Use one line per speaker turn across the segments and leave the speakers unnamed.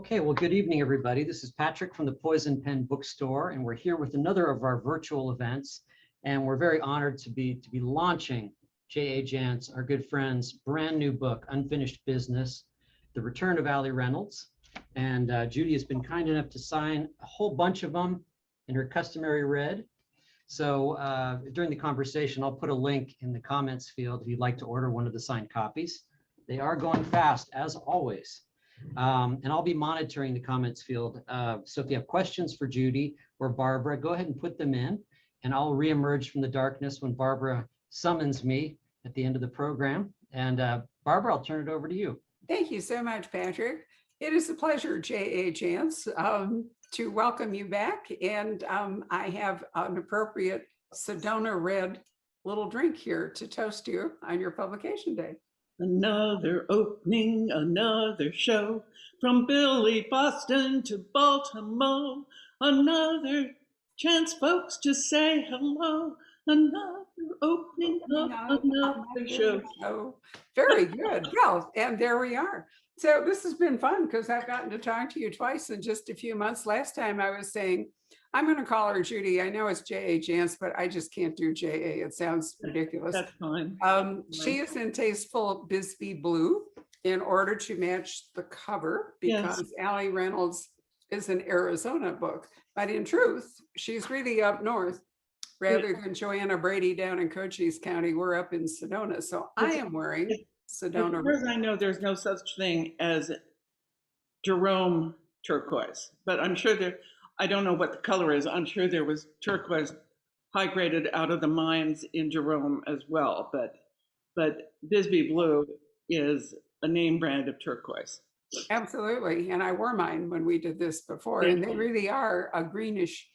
Okay, well, good evening, everybody. This is Patrick from the Poison Pen Bookstore, and we're here with another of our virtual events. And we're very honored to be launching J A Jance, our good friend's brand new book, Unfinished Business, The Return of Allie Reynolds. And Judy has been kind enough to sign a whole bunch of them in her customary red. So during the conversation, I'll put a link in the comments field if you'd like to order one of the signed copies. They are going fast, as always. And I'll be monitoring the comments field. So if you have questions for Judy or Barbara, go ahead and put them in, and I'll reemerge from the darkness when Barbara summons me at the end of the program. And Barbara, I'll turn it over to you.
Thank you so much, Patrick. It is a pleasure, J A Jance, to welcome you back. And I have an appropriate Sedona Red little drink here to toast you on your publication day.
Another opening, another show, from Billy Boston to Baltimore. Another chance, folks, to say hello. Another opening of another show.
Oh, very good. Well, and there we are. So this has been fun because I've gotten to talk to you twice in just a few months. Last time I was saying, I'm going to call her Judy. I know it's J A Jance, but I just can't do J A. It sounds ridiculous.
That's fine.
She is in tasteful Bisbee blue in order to match the cover because yes. Allie Reynolds is an Arizona book, but in truth, she's really up north rather than Joanna Brady down in Cochise County. We're up in Sedona. So I am wearing Sedona.
As far as I know, there's no such thing as Jerome turquoise, but I'm sure there, I don't know what the color is. I'm sure there was turquoise high graded out of the mines in Jerome as well, but Bisbee blue is a name brand of turquoise.
Absolutely, and I wore mine when we did this before, and they really are a greenish.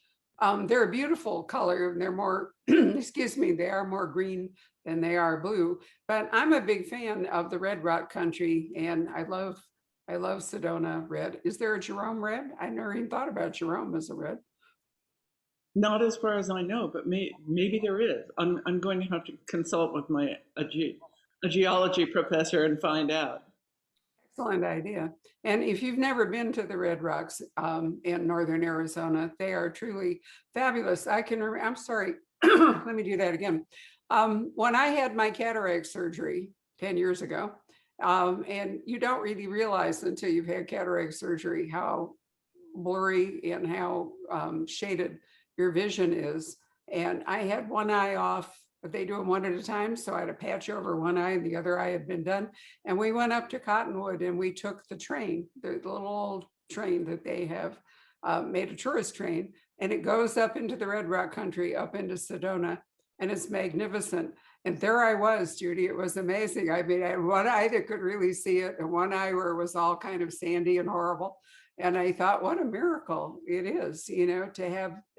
They're a beautiful color. They're more, excuse me, they are more green than they are blue. But I'm a big fan of the Red Rock country, and I love Sedona red. Is there a Jerome red? I never even thought about Jerome as a red.
Not as far as I know, but maybe there is. I'm going to have to consult with a geology professor and find out.
Excellent idea. And if you've never been to the Red Rocks in northern Arizona, they are truly fabulous. I'm sorry, let me do that again. When I had my cataract surgery 10 years ago, and you don't really realize until you've had cataract surgery how blurry and how shaded your vision is. And I had one eye off. They do them one at a time. So I had a patch over one eye and the other eye had been done. And we went up to Cottonwood and we took the train, the little old train that they have made a tourist train. And it goes up into the Red Rock country, up into Sedona. And it's magnificent. And there I was, Judy. It was amazing. I mean, I had one eye that could really see it and one eye where it was all kind of sandy and horrible. And I thought, what a miracle it is, you know, to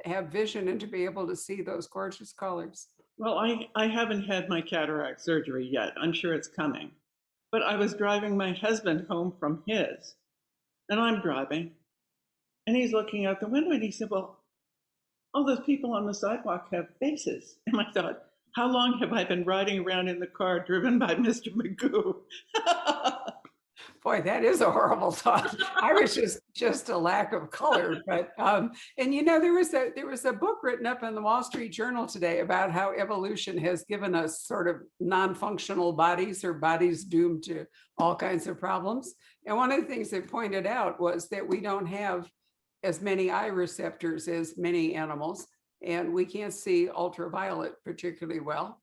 have vision and to be able to see those gorgeous colors.
Well, I haven't had my cataract surgery yet. I'm sure it's coming. But I was driving my husband home from his, and I'm driving, and he's looking out the window, and he said, well, all those people on the sidewalk have faces. And I thought, how long have I been riding around in the car driven by Mr. Magoo?
Boy, that is a horrible thought. I was just a lack of color, but and you know, there was a book written up in the Wall Street Journal today about how evolution has given us sort of non-functional bodies or bodies doomed to all kinds of problems. And one of the things they pointed out was that we don't have as many eye receptors as many animals, and we can't see ultraviolet particularly well.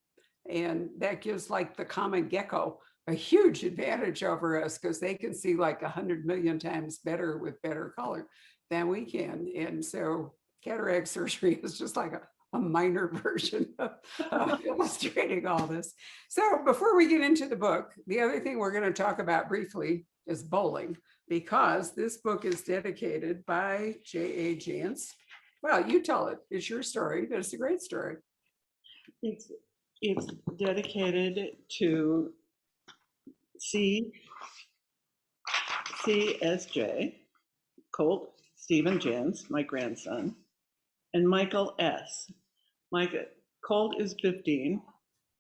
And that gives like the common gecko a huge advantage over us because they can see like 100 million times better with better color than we can. And so cataract surgery is just like a minor version of illustrating all this. So before we get into the book, the other thing we're going to talk about briefly is bowling, because this book is dedicated by J A Jance. Well, you tell it. It's your story, but it's a great story.
It's dedicated to CSJ, Colt Stephen Jance, my grandson, and Michael S. Colt is 15,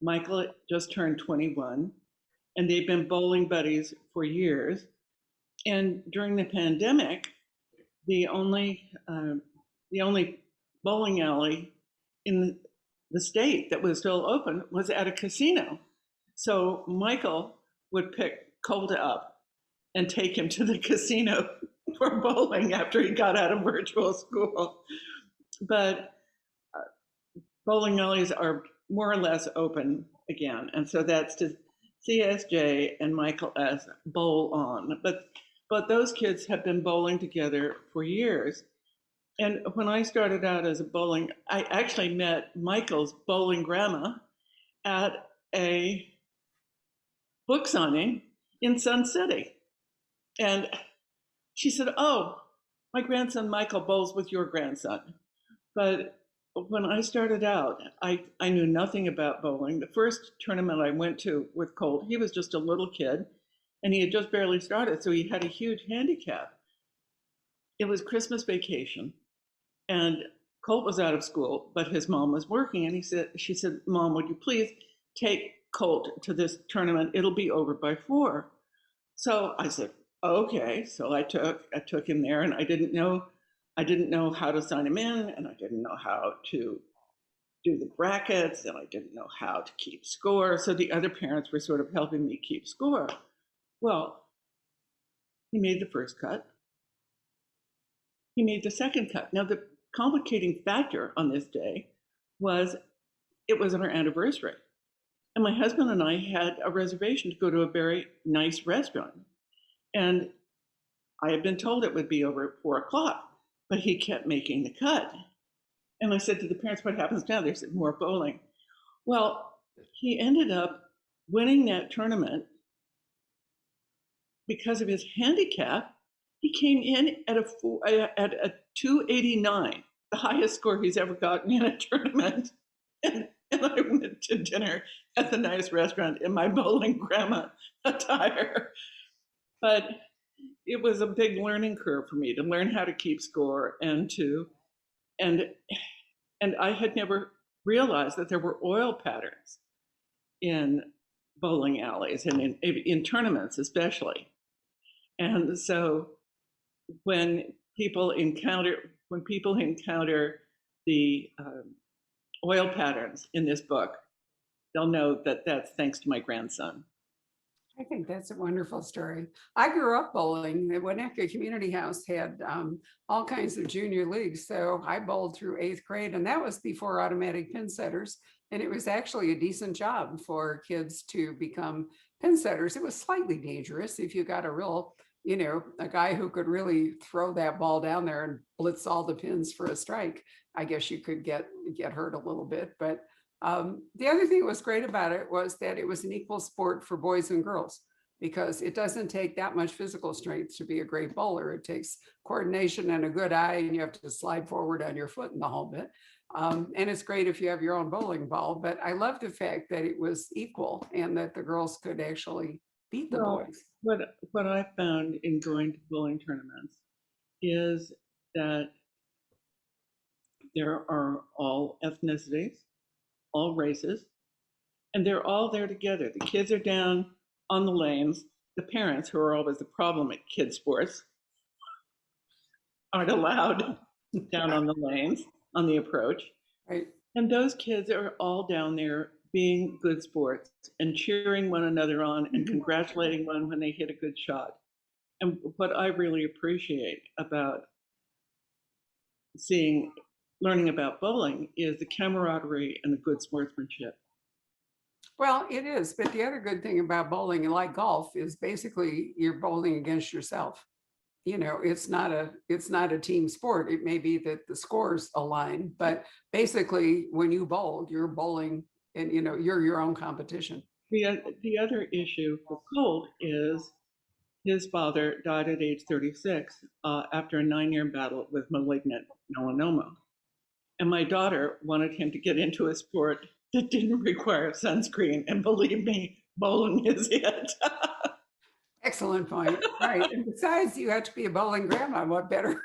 Michael just turned 21, and they've been bowling buddies for years. And during the pandemic, the only bowling alley in the state that was still open was at a casino. So Michael would pick Colt up and take him to the casino for bowling after he got out of virtual school. But bowling alleys are more or less open again. And so that's to CSJ and Michael S. bowl on. But those kids have been bowling together for years. And when I started out as a bowling, I actually met Michael's bowling grandma at a book signing in Sun City. And she said, "Oh, my grandson Michael bowls with your grandson." But when I started out, I knew nothing about bowling. The first tournament I went to with Colt, he was just a little kid and he had just barely started. So he had a huge handicap. It was Christmas vacation and Colt was out of school, but his mom was working. And she said, "Mom, would you please take Colt to this tournament? It'll be over by 4." So I said, "Okay." So I took him there, and I didn't know how to sign him in, and I didn't know how to do the brackets, and I didn't know how to keep score. So the other parents were sort of helping me keep score. Well, he made the first cut. He made the second cut. Now, the complicating factor on this day was it was our anniversary. And my husband and I had a reservation to go to a very nice restaurant. And I had been told it would be over at 4 o'clock, but he kept making the cut. And I said to the parents, "What happens now?" They said, "More bowling." Well, he ended up winning that tournament because of his handicap. He came in at a 289, the highest score he's ever gotten in a tournament. And I went to dinner at the nice restaurant in my bowling grandma attire. But it was a big learning curve for me to learn how to keep score and I had never realized that there were oil patterns in bowling alleys and in tournaments especially. And so when people encounter the oil patterns in this book, they'll know that that's thanks to my grandson.
I think that's a wonderful story. I grew up bowling. The Winnetka Community House had all kinds of junior leagues. So I bowled through 8th grade, and that was before automatic pin setters. And it was actually a decent job for kids to become pin setters. It was slightly dangerous if you got a real, a guy who could really throw that ball down there and blitz all the pins for a strike. I guess you could get hurt a little bit, but the other thing that was great about it was that it was an equal sport for boys and girls, because it doesn't take that much physical strength to be a great bowler. It takes coordination and a good eye, and you have to slide forward on your foot and the whole bit. And it's great if you have your own bowling ball, but I love the fact that it was equal and that the girls could actually beat the boys.
What I found in going to bowling tournaments is that there are all ethnicities, all races, and they're all there together. The kids are down on the lanes. The parents, who are always the problem at kid sports, aren't allowed down on the lanes, on the approach.
Right.
And those kids are all down there being good sports and cheering one another on and congratulating one when they hit a good shot. And what I really appreciate about learning about bowling is the camaraderie and the good sportsmanship.
Well, it is, but the other good thing about bowling, like golf, is basically you're bowling against yourself. It's not a team sport. It may be that the scores align, but basically when you bowl, you're bowling and you're your own competition.
The other issue for Colt is his father died at age 36 after a 9-year battle with malignant melanoma. And my daughter wanted him to get into a sport that didn't require sunscreen. And believe me, bowling is it.
Excellent point. Right. And besides, you have to be a bowling grandma. What better,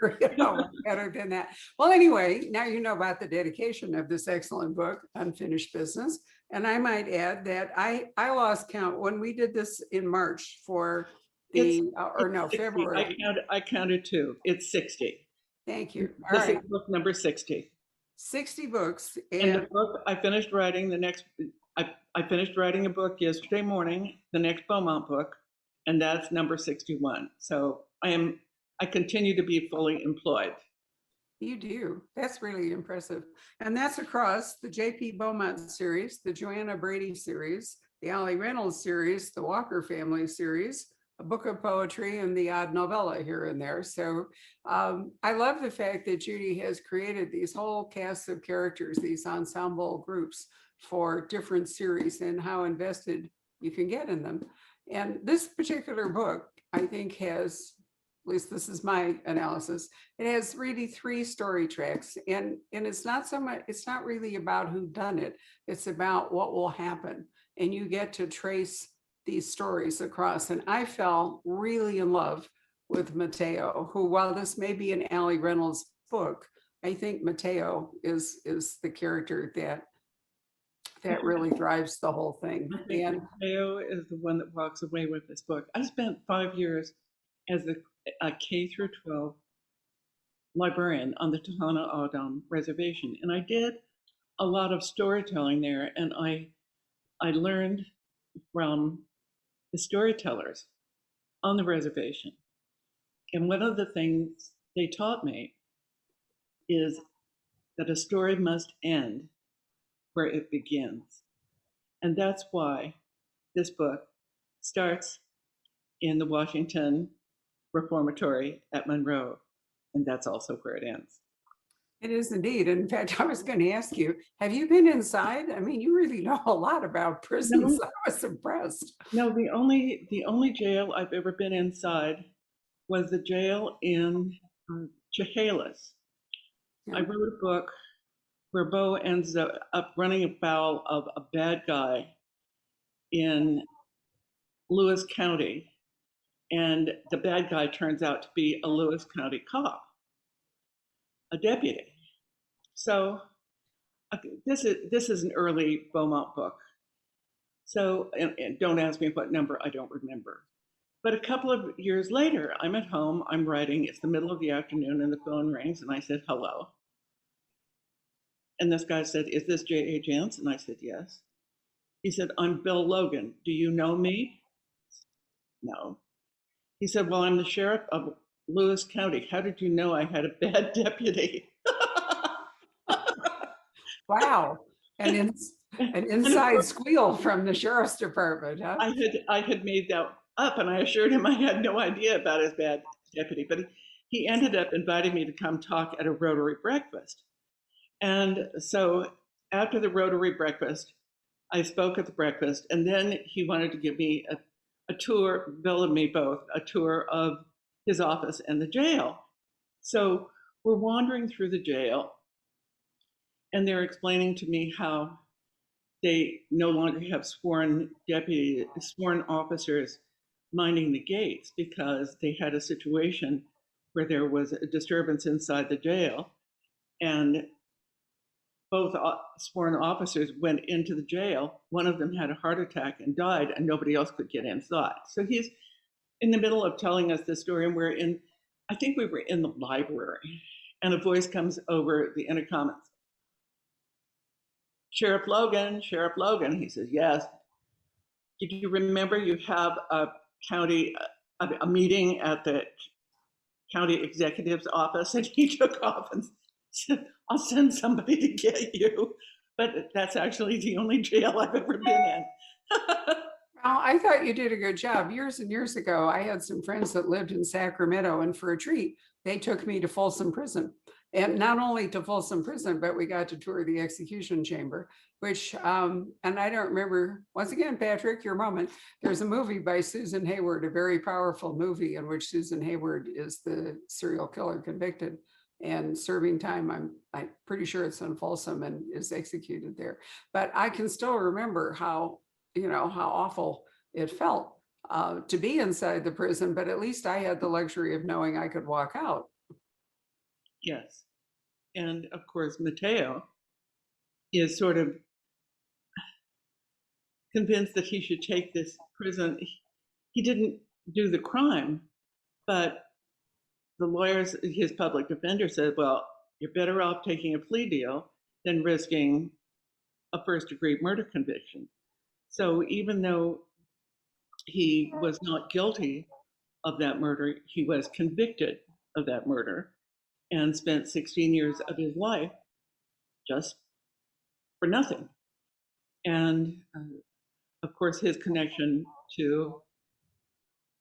better than that? Well, anyway, now you know about the dedication of this excellent book, Unfinished Business. And I might add that I lost count when we did this in March for or no,
60.
February.
I counted two. It's 60.
Thank you. All
This
right,
is book number 60.
60 books.
And the
And
book I finished writing I finished writing a book yesterday morning, the next Beaumont book, and that's number 61. So I continue to be fully employed.
you do. That's really impressive. And that's across the J.P. Beaumont series, the Joanna Brady series, the Allie Reynolds series, the Walker family series, a book of poetry, and the odd novella here and there. So I love the fact that Judy has created these whole casts of characters, these ensemble groups for different series, and how invested you can get in them. And this particular book, I think, has, at least this is my analysis, it has really three story tracks, and it's not so much, it's not really about who done it, it's about what will happen, and you get to trace these stories across. And I fell really in love with Mateo, who, while this may be an Allie Reynolds book, I think Mateo is the character that really drives the whole thing.
I think
And
Mateo is the one that walks away with this book. I spent 5 years as a K through 12 librarian on the Tohono O'odham reservation, and I did a lot of storytelling there, and I learned from the storytellers on the reservation. And one of the things they taught me is that a story must end where it begins. And that's why this book starts in the Washington Reformatory at Monroe, and that's also where it ends.
it is indeed. In fact, I was going to ask you, have you been inside? I mean, you really know a lot about prisons.
No.
I was impressed.
No, the only jail I've ever been inside was the jail in Chehalis. I
Yeah.
wrote a book where Bo ends up running afoul of a bad guy in Lewis County, and the bad guy turns out to be a Lewis County cop, a deputy. So this is an early Beaumont book. So and don't ask me what number, I don't remember. But a couple of years later, I'm at home, I'm writing, it's the middle of the afternoon, and the phone rings, and I said, hello. And this guy said, is this J A Jance? And I said, yes. He said, I'm Bill Logan. Do you know me? No. He said, well, I'm the sheriff of Lewis County. How did you know I had a bad deputy?
Wow. And an inside squeal from the sheriff's department, huh?
I had made that up, and I assured him I had no idea about his bad deputy, but he ended up inviting me to come talk at a Rotary breakfast. And so after the Rotary breakfast, I spoke at the breakfast, and then he wanted to give me a tour, Bill and me both, a tour of his office and the jail. So we're wandering through the jail, and they're explaining to me how they no longer have sworn officers minding the gates because they had a situation where there was a disturbance inside the jail, and both sworn officers went into the jail. One of them had a heart attack and died, and nobody else could get inside. So he's in the middle of telling us this story, and I think we were in the library, and a voice comes over the intercom. Sheriff Logan, Sheriff Logan. He says, yes. Did you remember you have a meeting at the county executive's office? And he took off and said, I'll send somebody to get you. But that's actually the only jail I've ever been in.
Well, I thought you did a good job. Years and years ago, I had some friends that lived in Sacramento, and for a treat, they took me to Folsom Prison. And not only to Folsom Prison, but we got to tour the execution chamber, which, and I don't remember, once again, Patrick, your moment, there's a movie by Susan Hayward, a very powerful movie in which Susan Hayward is the serial killer convicted and serving time. I'm pretty sure it's in Folsom and is executed there. But I can still remember how awful it felt to be inside the prison, but at least I had the luxury of knowing I could walk out.
Yes. And of course, Mateo is sort of convinced that he should take this prison. He didn't do the crime, but the lawyers, his public defender said, well, you're better off taking a plea deal than risking a first-degree murder conviction. So even though he was not guilty of that murder, he was convicted of that murder and spent 16 years of his life just for nothing. And of course, his connection to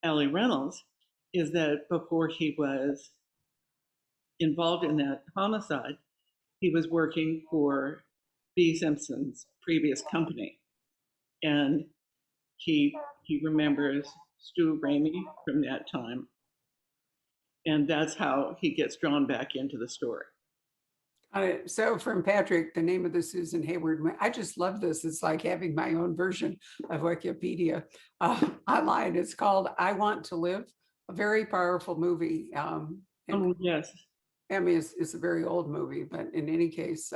Allie Reynolds is that before he was involved in that homicide, he was working for B. Simpson's previous company. And he remembers Stu Ramey from that time. And that's how he gets drawn back into the story.
So from Patrick, the name of the Susan Hayward, I just love this. It's like having my own version of Wikipedia online. It's called I Want to Live, a very powerful movie.
Oh, yes.
I mean, it's a very old movie, but in any case,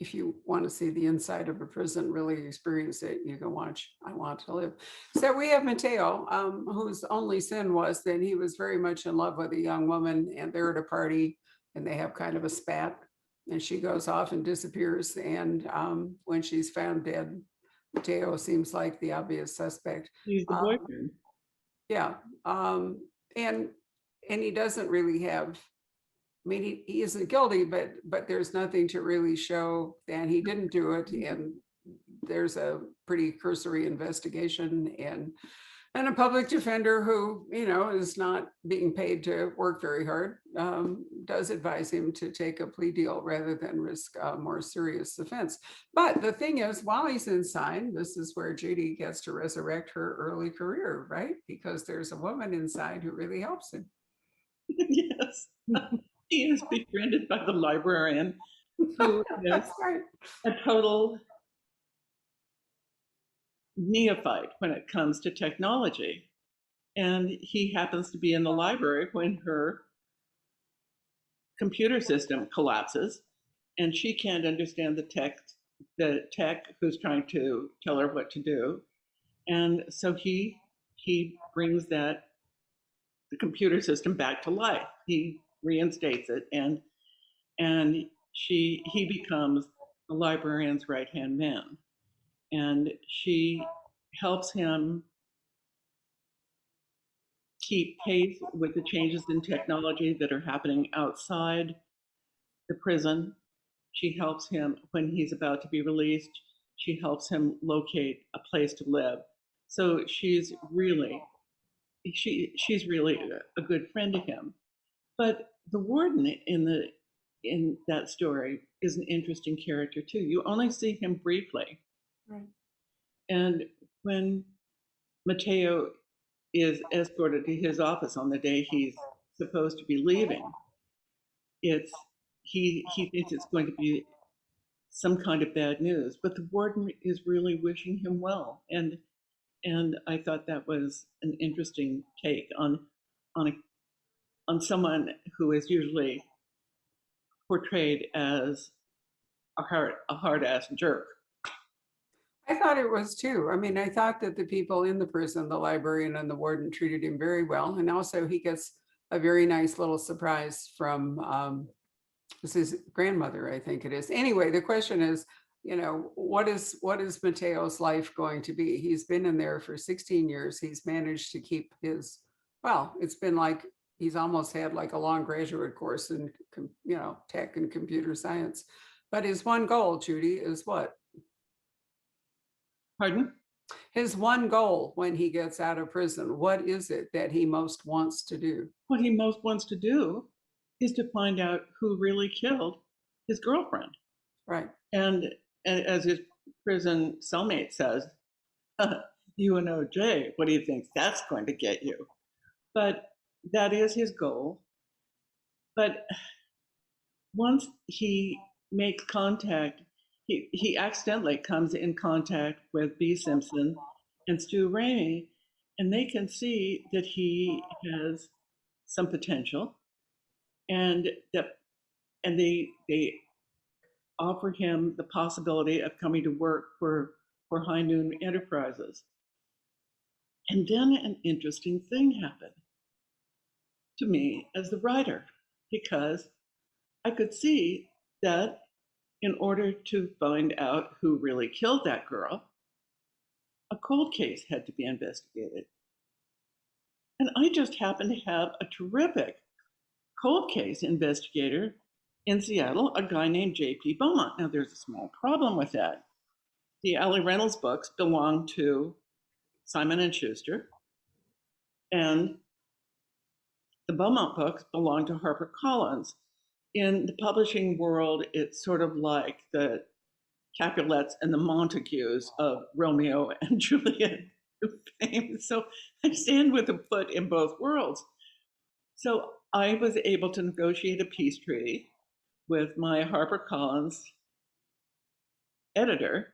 if you want to see the inside of a prison, really experience it, you can watch I Want to Live. So we have Mateo, whose only sin was that he was very much in love with a young woman, and they're at a party and they have kind of a spat, and she goes off and disappears. And when she's found dead, Mateo seems like the obvious suspect.
He's the boyfriend.
Yeah. And he doesn't really have, I mean, he isn't guilty, but there's nothing to really show that he didn't do it. And there's a pretty cursory investigation, and a public defender who, is not being paid to work very hard, does advise him to take a plea deal rather than risk a more serious offense. But the thing is, while he's inside, this is where Judy gets to resurrect her early career, right? Because there's a woman inside who really helps him.
Yes. He is befriended by the librarian, who is
right.
a total neophyte when it comes to technology. And he happens to be in the library when her computer system collapses, and she can't understand the tech who's trying to tell her what to do. And so he brings the computer system back to life. He reinstates it, and he becomes the librarian's right-hand man. And she helps him keep pace with the changes in technology that are happening outside the prison. She helps him when he's about to be released. She helps him locate a place to live. So she's really a good friend to him. But the warden in that story is an interesting character too. You only see him briefly.
Right. And
when Mateo is escorted to his office on the day he's supposed to be leaving, he thinks it's going to be some kind of bad news, but the warden is really wishing him well, and I thought that was an interesting take on someone who is usually portrayed as a hard ass jerk.
I thought it was too. I mean, I thought that the people in the prison, the librarian and the warden, treated him very well. And also he gets a very nice little surprise from his grandmother, I think it is. Anyway, the question is, what is Mateo's life going to be? He's been in there for 16 years. He's managed to keep it's been like he's almost had like a long graduate course in, tech and computer science. But his one goal, Judy, is what?
Pardon?
His one goal when he gets out of prison, what is it that he most wants to do?
What he most wants to do is to find out who really killed his girlfriend.
Right.
And as his prison cellmate says, UNOJ, what do you think that's going to get you? But that is his goal. But once he makes contact, he accidentally comes in contact with B. Simpson and Stu Ramey, and they can see that he has some potential, and they offer him the possibility of coming to work for High Noon Enterprises. And then an interesting thing happened to me as the writer, because I could see that in order to find out who really killed that girl, a cold case had to be investigated. And I just happened to have a terrific cold case investigator in Seattle, a guy named J.P. Beaumont. Now, there's a small problem with that. The Allie Reynolds books belong to Simon and Schuster, and the Beaumont books belong to HarperCollins. In the publishing world, it's sort of like the Capulets and the Montagues of Romeo and Juliet fame. So I stand with a foot in both worlds. So I was able to negotiate a peace treaty with my HarperCollins editor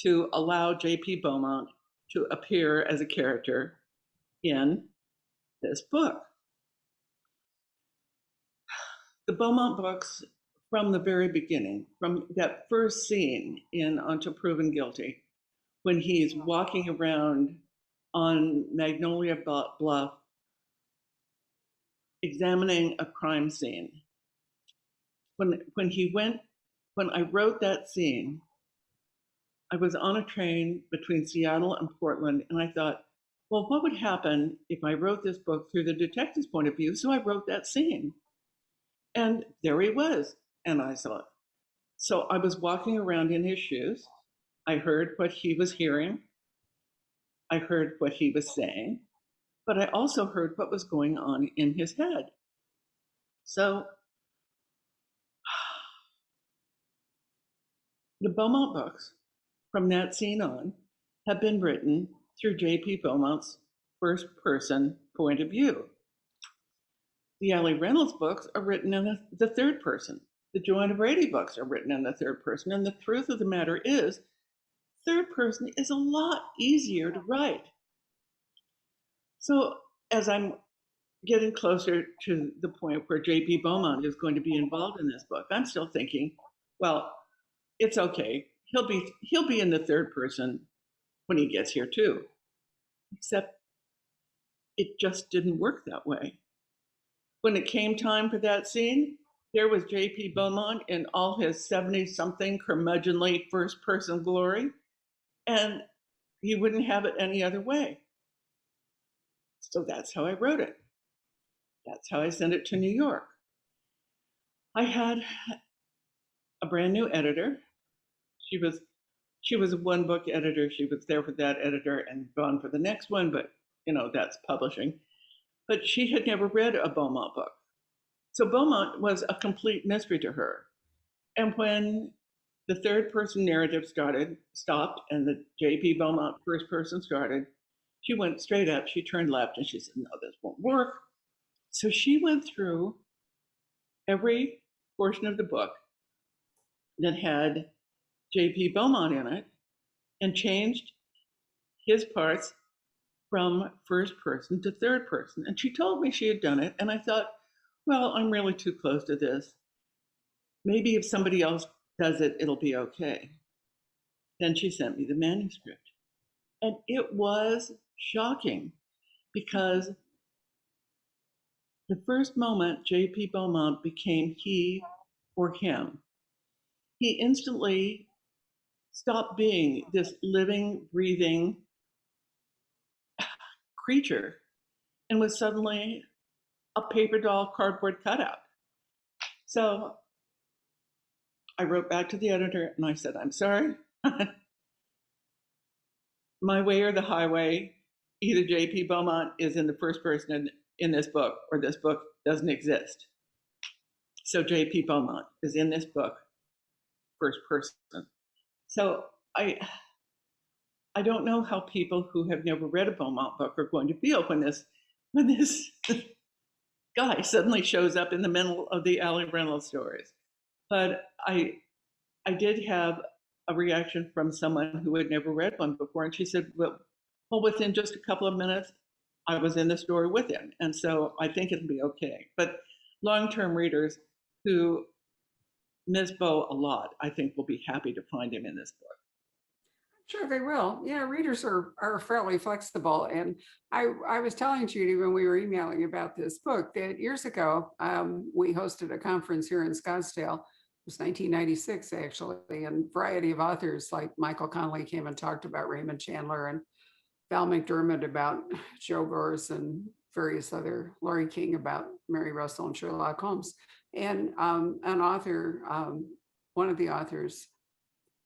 to allow J.P. Beaumont to appear as a character in this book. The Beaumont books, from the very beginning, from that first scene in Until Proven Guilty, when he's walking around on Magnolia Bluff, examining a crime scene. When I wrote that scene, I was on a train between Seattle and Portland, and I thought, well, what would happen if I wrote this book through the detective's point of view? So I wrote that scene. And there he was, and I saw it. So I was walking around in his shoes. I heard what he was hearing. I heard what he was saying, but I also heard what was going on in his head. So the Beaumont books, from that scene on, have been written through J.P. Beaumont's first person point of view. The Allie Reynolds books are written in the third person. The Joanna Brady books are written in the third person. And the truth of the matter is, third person is a lot easier to write. So as I'm getting closer to the point where J.P. Beaumont is going to be involved in this book, I'm still thinking, well, it's okay. He'll be in the third person when he gets here too. Except it just didn't work that way. When it came time for that scene, there was J.P. Beaumont in all his 70-something curmudgeonly first-person glory, and he wouldn't have it any other way. So that's how I wrote it. That's how I sent it to New York. I had a brand new editor. She was a one-book editor. She was there for that editor and gone for the next one, but that's publishing. But she had never read a Beaumont book. So Beaumont was a complete mystery to her. And when the third person narrative stopped, and the J.P. Beaumont first person started, she went straight up, she turned left, and she said, no, this won't work. So she went through every portion of the book that had J.P. Beaumont in it and changed his parts from first person to third person. And she told me she had done it. And I thought, well, I'm really too close to this. Maybe if somebody else does it, it'll be okay. Then she sent me the manuscript. And it was shocking because the first moment J.P. Beaumont became he or him, he instantly stopped being this living, breathing creature and was suddenly a paper doll cardboard cutout. So I wrote back to the editor and I said, I'm sorry. My way or the highway, either J.P. Beaumont is in the first person in this book or this book doesn't exist. So J.P. Beaumont is in this book, first person. So I don't know how people who have never read a Beaumont book are going to feel when this guy suddenly shows up in the middle of the Allie Reynolds stories. But I did have a reaction from someone who had never read one before, and she said, well, within just a couple of minutes, I was in the story with him. And so I think it'll be okay. But long-term readers who miss Beau a lot, I think will be happy to find him in this book.
Sure, they will. Yeah, readers are fairly flexible. And I was telling Judy when we were emailing about this book that years ago, we hosted a conference here in Scottsdale. It was 1996, actually, and a variety of authors like Michael Connelly came and talked about Raymond Chandler, and Val McDermott about Joe Gores, and various other, Laurie King about Mary Russell and Sherlock Holmes. And an author, one of the authors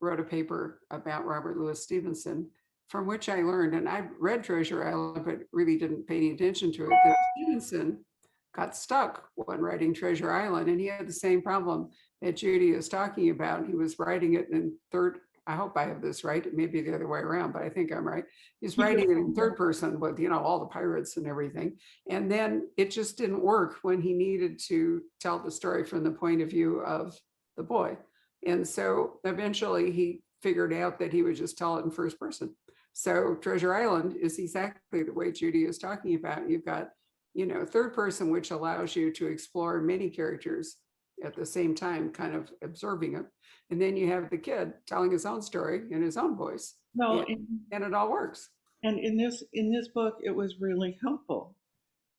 wrote a paper about Robert Louis Stevenson, from which I learned, and I read Treasure Island, but really didn't pay any attention to it, that Stevenson got stuck when writing Treasure Island, and he had the same problem that Judy is talking about. He was writing it in third, I hope I have this right, it may be the other way around, but I think I'm right. He's writing it in third person with, all the pirates and everything. And then it just didn't work when he needed to tell the story from the point of view of the boy. And so eventually he figured out that he would just tell it in first person. So Treasure Island is exactly the way Judy is talking about. You've got, third person, which allows you to explore many characters at the same time, kind of observing it. And then you have the kid telling his own story in his own voice.
No,
and it all works.
and in this book, it was really helpful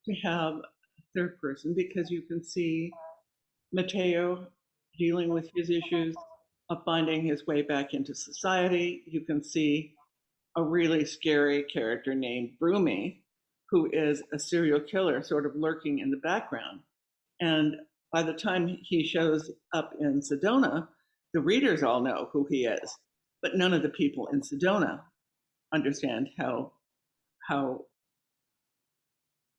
to have third person, because you can see Mateo dealing with his issues of finding his way back into society. You can see a really scary character named Broomy, who is a serial killer sort of lurking in the background. And by the time he shows up in Sedona, the readers all know who he is, but none of the people in Sedona understand how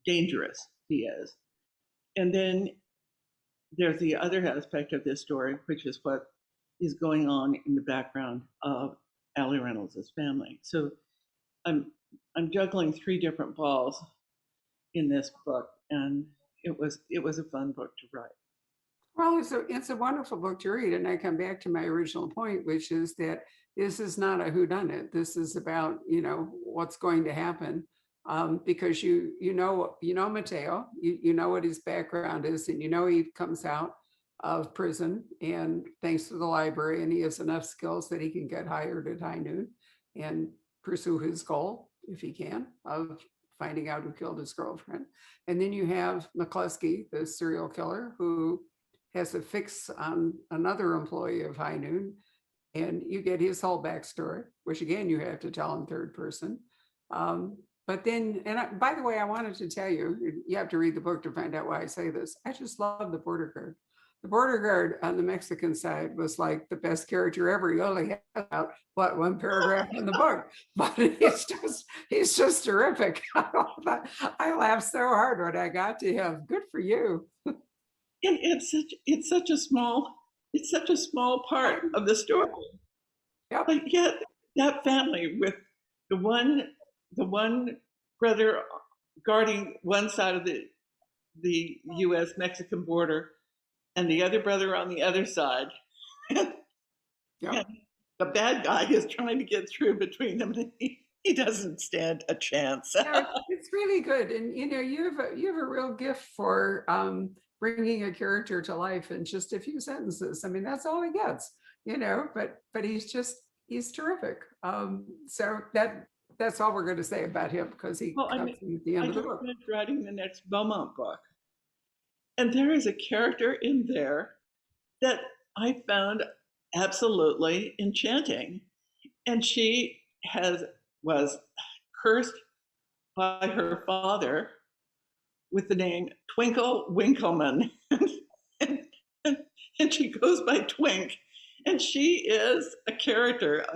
dangerous he is. And then there's the other aspect of this story, which is what is going on in the background of Allie Reynolds' family. So I'm juggling 3 different balls in this book, and it was a fun book to write.
Well, it's a wonderful book to read, and I come back to my original point, which is that this is not a whodunit. This is about what's going to happen, because you know Mateo, you know what his background is, and he comes out of prison, and thanks to the library, and he has enough skills that he can get hired at high noon and pursue his goal, if he can, of finding out who killed his girlfriend. And then you have McCluskey, the serial killer, who has a fix on another employee of High Noon, and you get his whole backstory, which again, you have to tell in third person. But then, by the way, I wanted to tell you, you have to read the book to find out why I say this. I just love the border guard. The border guard on the Mexican side was like the best character ever. He only had about, 1 paragraph in the book, but he's just terrific. I laughed so hard when I got to him. Good for you.
And it's such a small part of the story.
Yep.
But yet that family with the one brother guarding one side of the U.S.-Mexican border, and the other brother on the other side. And the bad guy is trying to get through between them, and he doesn't stand a chance.
Yeah, it's really good, and you have a real gift for bringing a character to life in just a few sentences. I mean, that's all he gets, but he's terrific. So that's all we're going to say about him, because he comes at the end of the book.
I'm writing the next Beaumont book, and there is a character in there that I found absolutely enchanting, and she was cursed by her father with the name Twinkle Winkleman, and she goes by Twink, and she is a character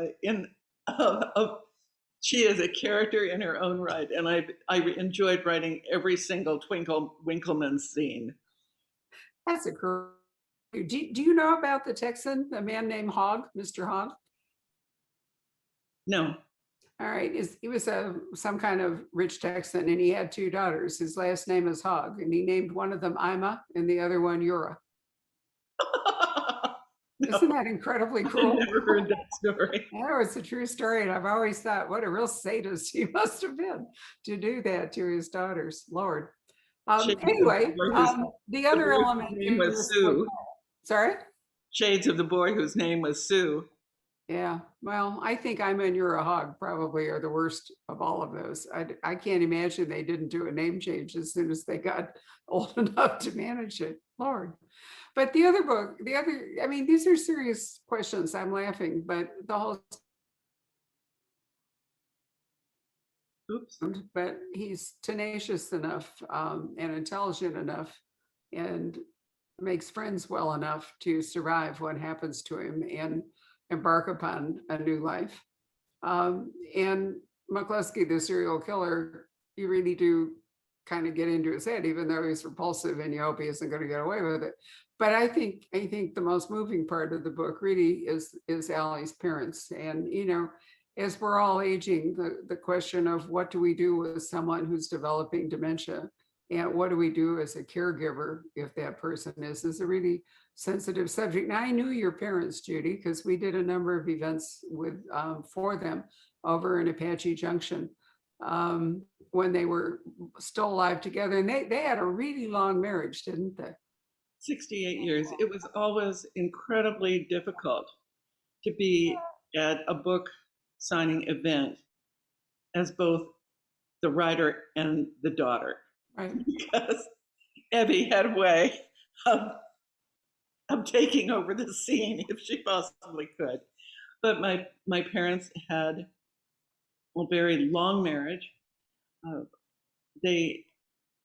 she is a character in her own right, and I enjoyed writing every single Twinkle Winkleman scene.
That's a great. Do you know about the Texan, a man named Hogg, Mr. Hogg?
No.
All right. He was some kind of rich Texan, and he had 2 daughters. His last name is Hogg, and he named one of them Ima and the other one Yura. No. Isn't that incredibly cool?
I've never heard that story.
No, it's a true story, and I've always thought, what a real sadist he must have been to do that to his daughters. Lord. Anyway, the other element
name was Sue.
Sorry?
Shades of the boy whose name was Sue.
Yeah, well, I think I'm and You're a Hog probably are the worst of all of those. I can't imagine they didn't do a name change as soon as they got old enough to manage it, Lord. But the other book, I mean, these are serious questions. I'm laughing, but the whole,
Oops.
but he's tenacious enough and intelligent enough and makes friends well enough to survive what happens to him and embark upon a new life. And McCluskey, the serial killer, you really do kind of get into his head, even though he's repulsive and you hope he isn't going to get away with it. But I think the most moving part of the book really is Allie's parents. And as we're all aging, the question of what do we do with someone who's developing dementia, and what do we do as a caregiver if that person is a really sensitive subject. Now, I knew your parents, Judy, because we did a number of events for them over in Apache Junction when they were still alive together. And they had a really long marriage, didn't they?
68 years. It was always incredibly difficult to be at a book signing event as both the writer and the daughter,
Right.
because Evie had a way of, taking over the scene if she possibly could. But my parents had a very long marriage. Uh, they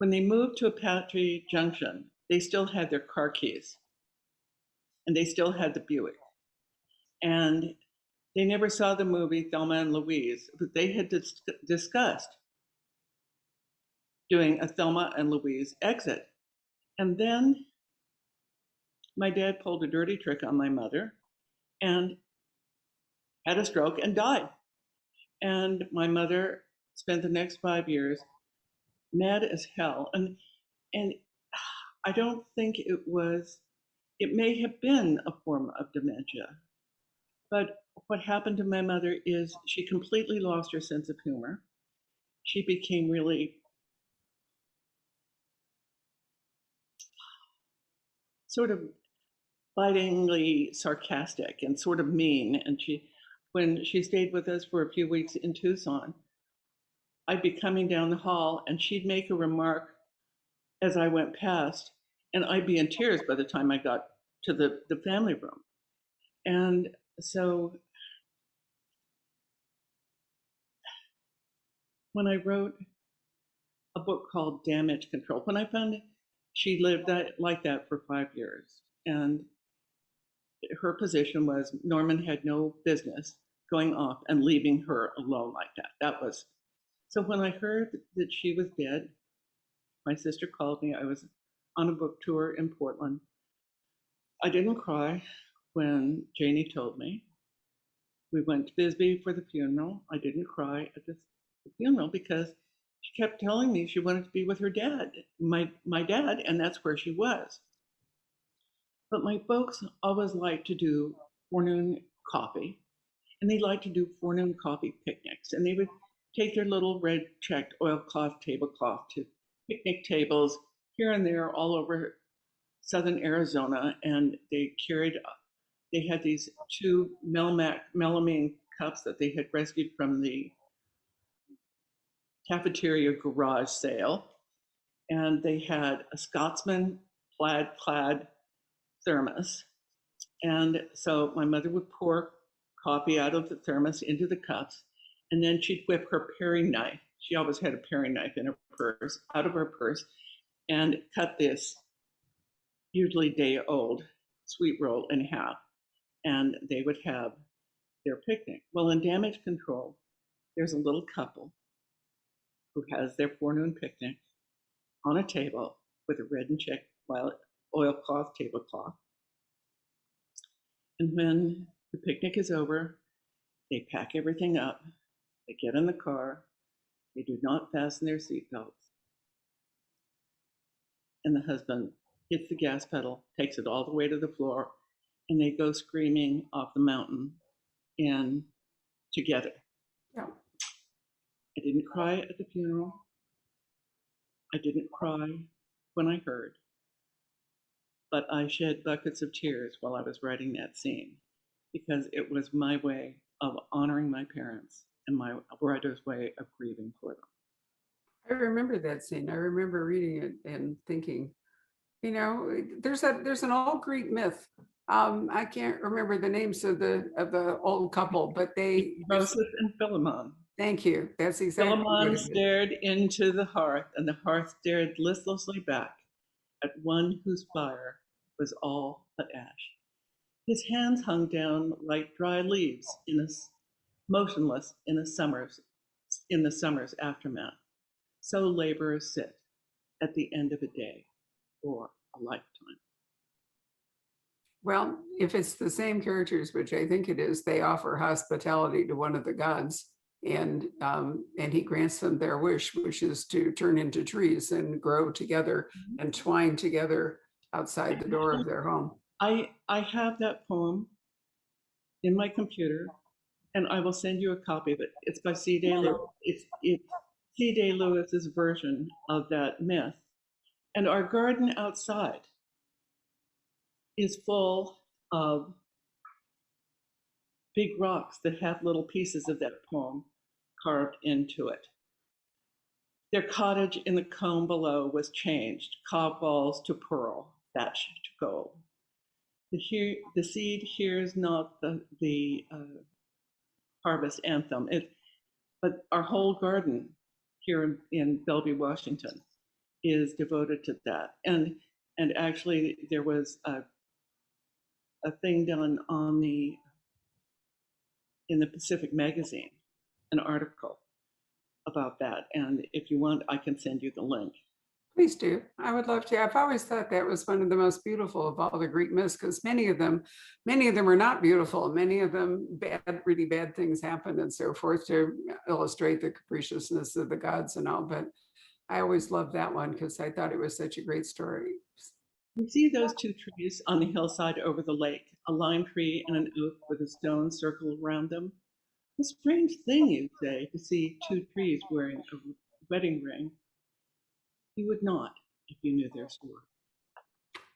when they moved to Apache Junction, they still had their car keys and they still had the Buick. And they never saw the movie Thelma and Louise, but they had discussed doing a Thelma and Louise exit. And then my dad pulled a dirty trick on my mother and had a stroke and died. And my mother spent the next 5 years mad as hell. And I don't think it may have been a form of dementia, but what happened to my mother is she completely lost her sense of humor. She became really sort of bitingly sarcastic and sort of mean. And when she stayed with us for a few weeks in Tucson, I'd be coming down the hall and she'd make a remark as I went past, and I'd be in tears by the time I got to the family room. And so when I wrote a book called Damage Control, when I found she lived like that for 5 years, and her position was Norman had no business going off and leaving her alone like that. That was so. When I heard that she was dead, my sister called me. I was on a book tour in Portland. I didn't cry when Janie told me. We went to Bisbee for the funeral. I didn't cry at the funeral because she kept telling me she wanted to be with her dad, my dad, and that's where she was. But my folks always liked to do forenoon coffee, and they liked to do forenoon coffee picnics, and they would take their little red checked oilcloth tablecloth to picnic tables here and there all over southern Arizona, and they had these two melamine cups that they had rescued from the cafeteria garage sale, and they had a Scotsman plaid thermos. And so my mother would pour coffee out of the thermos into the cups, and then she'd whip her paring knife. She always had a paring knife in her purse, out of her purse, and cut this usually day old sweet roll in half. And they would have their picnic. Well, in Damage Control, there's a little couple who has their forenoon picnic on a table with a red and checked oilcloth tablecloth. And when the picnic is over, they pack everything up, they get in the car, they do not fasten their seatbelts, and the husband hits the gas pedal, takes it all the way to the floor, and they go screaming off the mountain and together.
Yeah.
I didn't cry at the funeral. I didn't cry when I heard, but I shed buckets of tears while I was writing that scene. because it was my way of honoring my parents and my writer's way of grieving for them.
I remember that scene. I remember reading it and thinking, you know, there's an old Greek myth. I can't remember the names of the old couple, but
Moses and Philemon.
thank you. That's exactly what
Philemon
it is.
stared into the hearth, and the hearth stared listlessly back at one whose fire was all but ash. His hands hung down like dry leaves motionless in the summer's aftermath. So laborers sit at the end of a day or a lifetime.
Well, if it's the same characters, which I think it is, they offer hospitality to one of the gods, and he grants them their wish, which is to turn into trees and grow together and twine together outside the door of their home.
I have that poem in my computer, and I will send you a copy of it. It's by C.D. Lewis. It's C.D. Lewis's version of that myth. And our garden outside is full of big rocks that have little pieces of that poem carved into it. Their cottage in the combe below was changed, cob walls to pearl, thatch to gold. The seed hears not the harvest anthem, but our whole garden here in Bellevue, Washington, is devoted to that. And actually, there was a thing done in the Pacific Magazine, an article about that. And if you want, I can send you the link.
Please do. I would love to. I've always thought that was one of the most beautiful of all the Greek myths, because many of them are not beautiful. Many of them really bad things happen and so forth to illustrate the capriciousness of the gods and all. But I always loved that one because I thought it was such a great story.
You see those two trees on the hillside over the lake, a lime tree and an oak with a stone circle around them. A strange thing, you'd say, to see two trees wearing a wedding ring. You would not if you knew their story.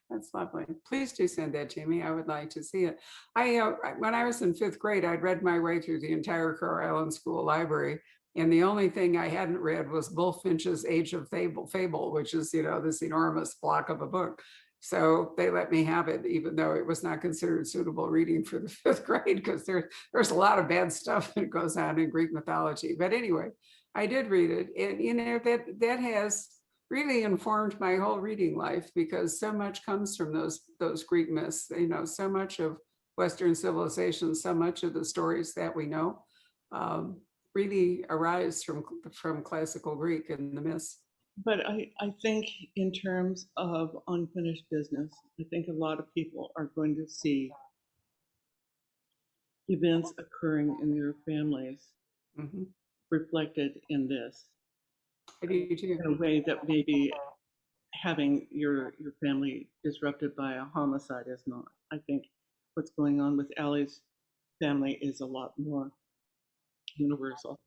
That's lovely. Please do send that to me. I would like to see it. When I was in 5th grade, I'd read my way through the entire Carr Island School Library. And the only thing I hadn't read was Bulfinch's Age of Fable, which is, this enormous block of a book. So they let me have it, even though it was not considered suitable reading for the 5th grade, because there's a lot of bad stuff that goes on in Greek mythology. But anyway, I did read it. And, that has really informed my whole reading life, because so much comes from those Greek myths. So much of Western civilization, so much of the stories that we know really arise from classical Greek and the myths.
But I think in terms of unfinished business, I think a lot of people are going to see events occurring in their families reflected in this.
I do too.
In a way that maybe having your family disrupted by a homicide is not. I think what's going on with Allie's family is a lot more universal.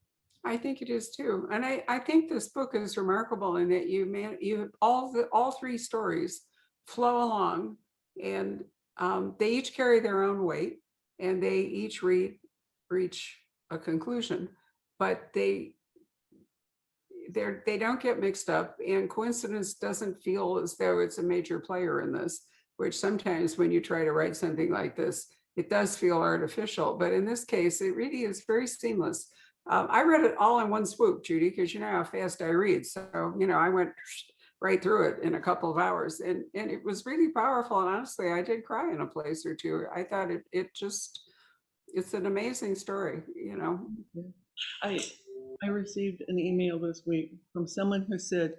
I think it is too. And I think this book is remarkable in that all 3 stories flow along, and they each carry their own weight, and they each reach a conclusion, but they don't get mixed up, and coincidence doesn't feel as though it's a major player in this, which sometimes when you try to write something like this, it does feel artificial. But in this case, it really is very seamless. I read it all in one swoop, Judy, because you know how fast I read. So, I went right through it in a couple of hours, and it was really powerful. And honestly, I did cry in a place or two. I thought it's an amazing story,
I received an email this week from someone who said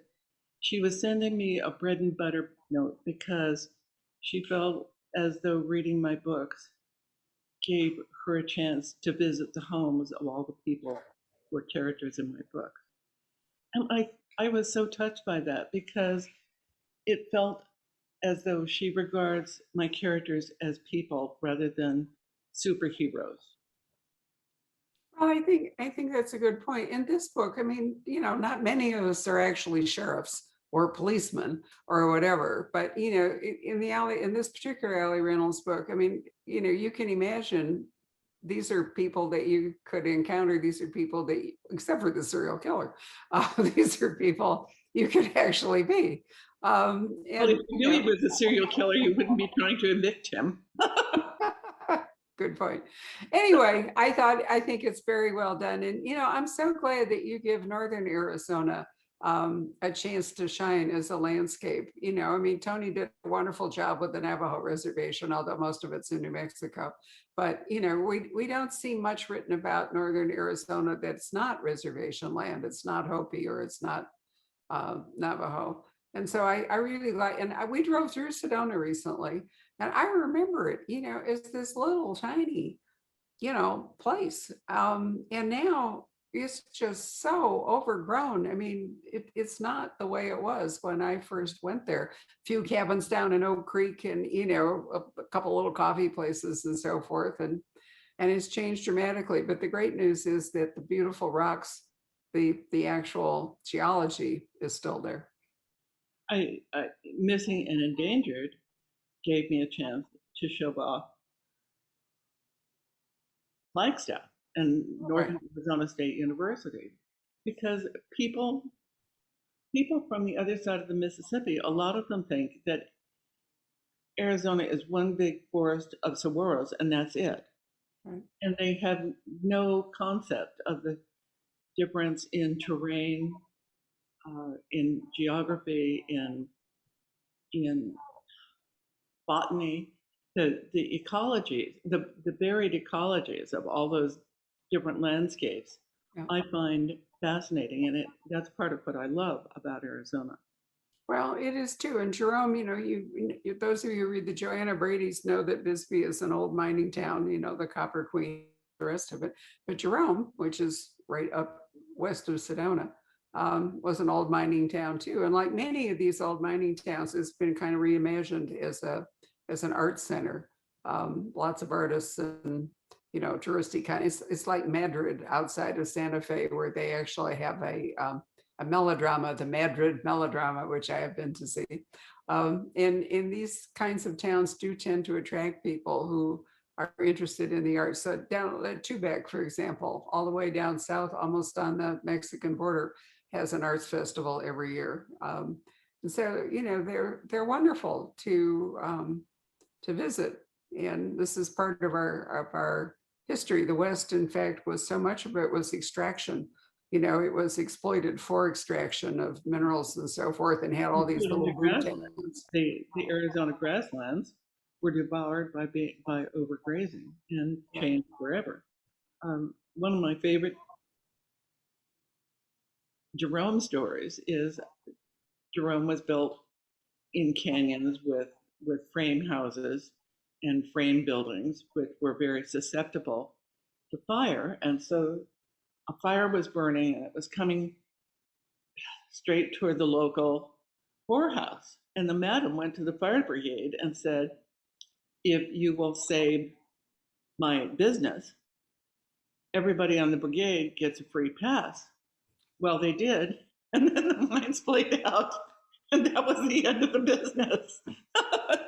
she was sending me a bread and butter note because she felt as though reading my books gave her a chance to visit the homes of all the people who were characters in my book. And I was so touched by that, because it felt as though she regards my characters as people rather than superheroes.
Well, I think that's a good point. In this book, not many of us are actually sheriffs. or policeman or whatever. But, you know, in this particular Allie Reynolds book, I mean, you know, you can imagine these are people that you could encounter. These are people that, except for the serial killer, these are people you could actually be.
Well, if you knew he was a serial killer, you wouldn't be trying to evict him.
Good point. Anyway, I think it's very well done. And, you know, I'm so glad that you give Northern Arizona a chance to shine as a landscape. You know, I mean, Tony did a wonderful job with the Navajo reservation, although most of it's in New Mexico. But, you know, we don't see much written about Northern Arizona that's not reservation land. It's not Hopi or it's not Navajo. And so I really like, and we drove through Sedona recently, and I remember it, you know, as this little tiny, you know, place. And now it's just so overgrown. I mean, it's not the way it was when I first went there. Few cabins down in Oak Creek, and, you know, a couple little coffee places and so forth. And it's changed dramatically. But the great news is that the beautiful rocks, the actual geology is still there.
Missing and Endangered gave me a chance to show off Flagstaff and Northern Arizona State University, because people from the other side of the Mississippi, a lot of them think that Arizona is one big forest of saguaros and that's it.
Right.
And they have no concept of the difference in terrain, in geography, in botany, the ecologies, the varied ecologies of all those different landscapes. Yeah. I find fascinating, and that's part of what I love about Arizona.
Well, it is too. And Jerome, you know, those of you who read the Joanna Brady's know that Bisbee is an old mining town, you know, the Copper Queen, the rest of it. But Jerome, which is right up west of Sedona, was an old mining town too. And like many of these old mining towns, it's been kind of reimagined as an art center. Lots of artists and, you know, touristy kind. It's like Madrid outside of Santa Fe, where they actually have a melodrama, the Madrid melodrama, which I have been to see. And these kinds of towns do tend to attract people who are interested in the arts. So down at Tubac, for example, all the way down south, almost on the Mexican border, has an arts festival every year. And so, you know, they're wonderful to visit. And this is part of our history. The West, in fact, was so much of it was extraction. You know, it was exploited for extraction of minerals and so forth, and had all these little
grasslands. The Arizona grasslands were devoured by overgrazing and changed forever. One of my favorite Jerome stories is Jerome was built in canyons with frame houses and frame buildings, which were very susceptible to fire. And so a fire was burning and it was coming straight toward the local poorhouse. And the madam went to the fire brigade and said, if you will save my business, everybody on the brigade gets a free pass. Well, they did. And then the mine splayed out. And that was the end of the business.
I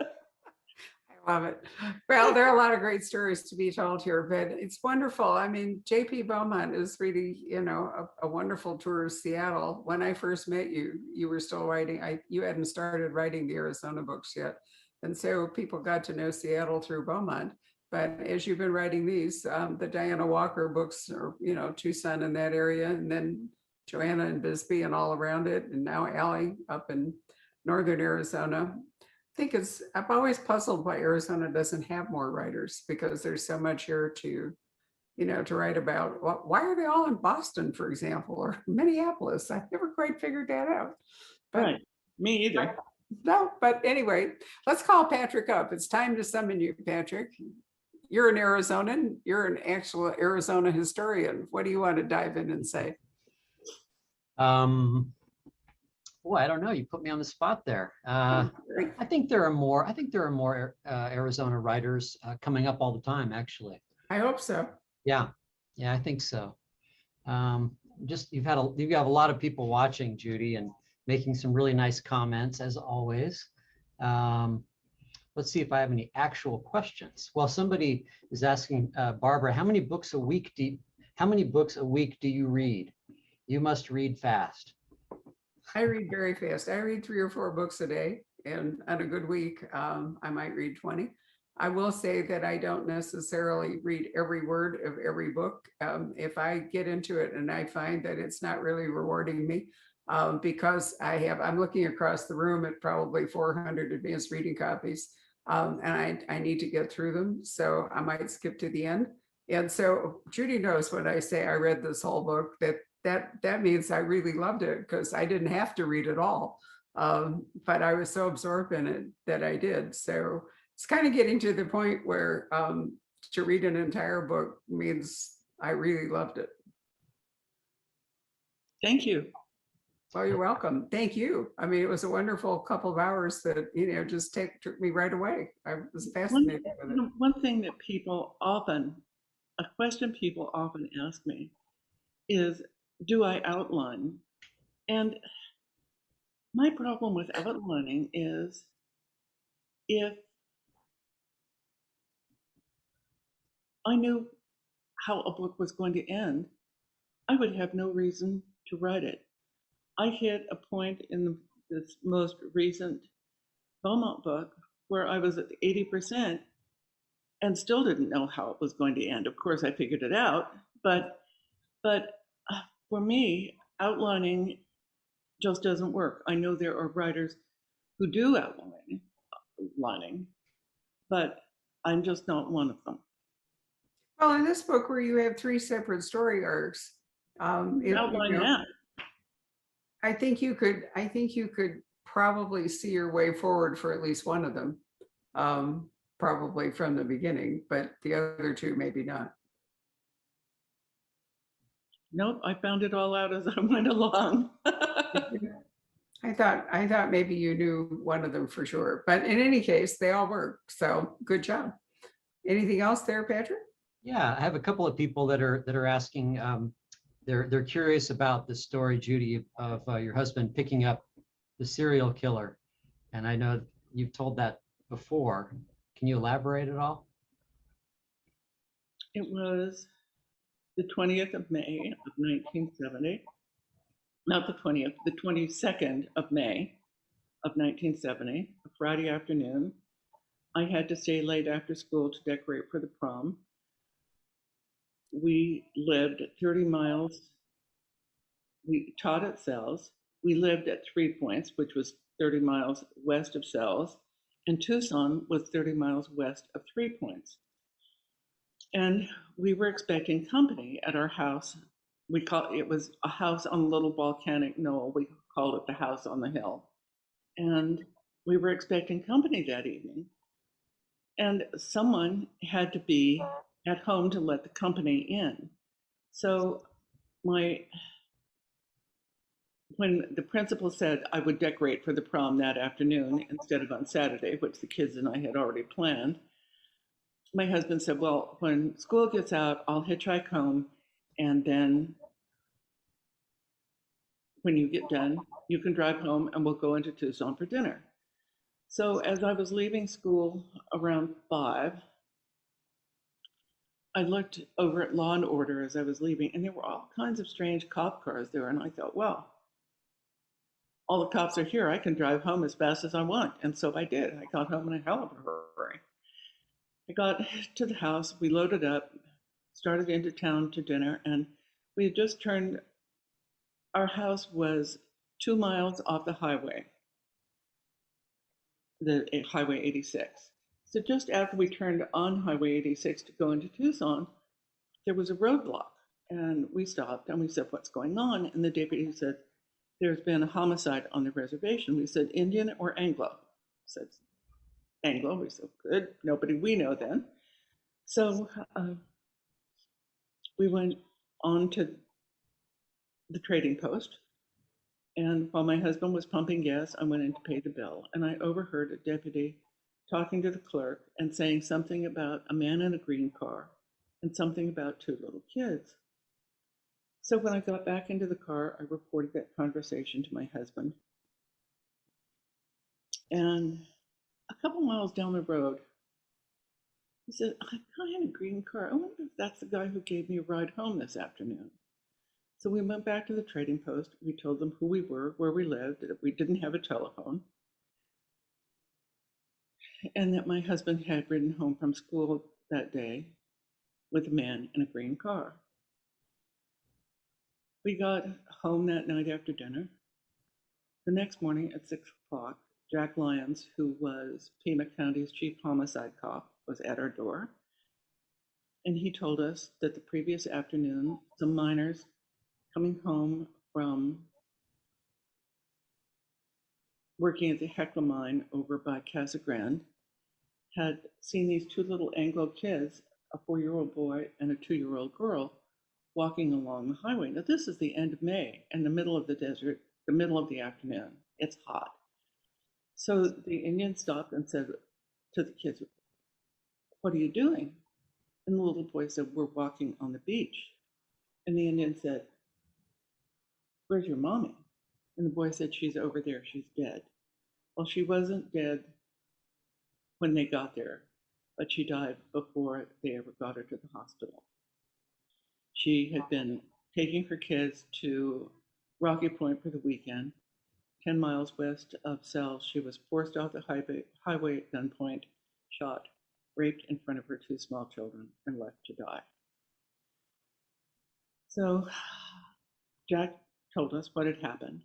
love it. Well, there are a lot of great stories to be told here, but it's wonderful. I mean, J.P. Beaumont is really, you know, a wonderful tour of Seattle. When I first met you, you were still writing. You hadn't started writing the Arizona books yet. And so people got to know Seattle through Beaumont. But as you've been writing these, the Diana Walker books are, you know, Tucson in that area, and then Joanna and Bisbee and all around it, and now Allie up in Northern Arizona. I'm always puzzled why Arizona doesn't have more writers, because there's so much here to, you know, to write about. Why are they all in Boston, for example, or Minneapolis? I've never quite figured that out. But,
right. Me either.
No, but anyway, let's call Patrick up. It's time to summon you, Patrick. You're an Arizonan. You're an actual Arizona historian. What do you want to dive in and say?
Boy, I don't know. You put me on the spot there. I think there are more. I think there are more Arizona writers coming up all the time. Actually,
I hope so.
Yeah, I think so. Just you have a lot of people watching, Judy, and making some really nice comments as always. Let's see if I have any actual questions. Well, somebody is asking, Barbara, how many books a week do you read? You must read fast.
I read very fast. I read 3 or 4 books a day, and on a good week, I might read 20. I will say that I don't necessarily read every word of every book. If I get into it and I find that it's not really rewarding me, because I'm looking across the room at probably 400 advanced reading copies, and I need to get through them, so I might skip to the end. And so Judy knows when I say I read this whole book, that means I really loved it, because I didn't have to read it all. But I was so absorbed in it that I did. So it's kind of getting to the point where to read an entire book means I really loved it.
Thank you.
Well, you're welcome. Thank you. I mean, it was a wonderful couple of hours that, just took me right away. I was fascinated with it.
One thing that a question people often ask me is, do I outline? And my problem with outlining is, if I knew how a book was going to end, I would have no reason to write it. I hit a point in this most recent Beaumont book where I was at 80% and still didn't know how it was going to end. Of course, I figured it out, but for me, outlining just doesn't work. I know there are writers who do outlining, but I'm just not one of them.
Well, in this book where you have 3 separate story arcs,
Outline that.
I think you could probably see your way forward for at least one of them, probably from the beginning, but the other 2 maybe not.
Nope, I found it all out as I went along.
I thought maybe you knew one of them for sure, but in any case, they all work. So good job. Anything else there, Patrick?
Yeah, I have a couple of people that are asking. They're curious about the story, Judy, of your husband picking up the serial killer, and I know you've told that before. Can you elaborate at all?
It was the 20th of May of 1970. Not the 20th, the 22nd of May of 1970, a Friday afternoon. I had to stay late after school to decorate for the prom. We lived 30 miles. We taught at Sells. We lived at 3 Points, which was 30 miles west of Sells, and Tucson was 30 miles west of 3 Points. And we were expecting company at our house. It was a house on a little volcanic knoll. We called it the house on the hill. And we were expecting company that evening. And someone had to be at home to let the company in. So when the principal said I would decorate for the prom that afternoon instead of on Saturday, which the kids and I had already planned, my husband said, well, when school gets out, I'll hitchhike home, and then when you get done, you can drive home and we'll go into Tucson for dinner. So as I was leaving school around 5, I looked over at Law and Order as I was leaving, and there were all kinds of strange cop cars there. And I thought, well, all the cops are here. I can drive home as fast as I want. And so I did. I got home in a hell of a hurry. I got to the house, we loaded up, started into town to dinner, and we had just turned, our house was 2 miles off the highway, the Highway 86. So just after we turned on Highway 86 to go into Tucson, there was a roadblock, and we stopped and we said, what's going on? And the deputy said, there's been a homicide on the reservation. We said, Indian or Anglo? I said, Anglo. We said, good, nobody we know then. So we went on to the trading post, and while my husband was pumping gas, I went in to pay the bill, and I overheard a deputy talking to the clerk and saying something about a man in a green car and something about 2 little kids. So when I got back into the car, I reported that conversation to my husband, And a couple miles down the road, he said, I in a green car. I wonder if that's the guy who gave me a ride home this afternoon. So we went back to the trading post. We told them who we were, where we lived, that we didn't have a telephone, and that my husband had ridden home from school that day with a man in a green car. We got home that night after dinner. The next morning at 6 o'clock, Jack Lyons, who was Pima County's chief homicide cop, was at our door. And he told us that the previous afternoon, some miners coming home from working at the Hecla mine over by Casa Grande had seen these two little Anglo kids, a 4-year-old boy and a 2-year-old girl, walking along the highway. Now, this is the end of May, in the middle of the desert, the middle of the afternoon. It's hot. So the Indian stopped and said to the kids, "What are you doing?" And the little boy said, "We're walking on the beach." And the Indian said, "Where's your mommy?" And the boy said, "She's over there. She's dead." Well, she wasn't dead when they got there, but she died before they ever got her to the hospital. She had been taking her kids to Rocky Point for the weekend, 10 miles west of Sells. She was forced off the highway at gunpoint, shot, raped in front of her 2 small children, and left to die. So Jack told us what had happened.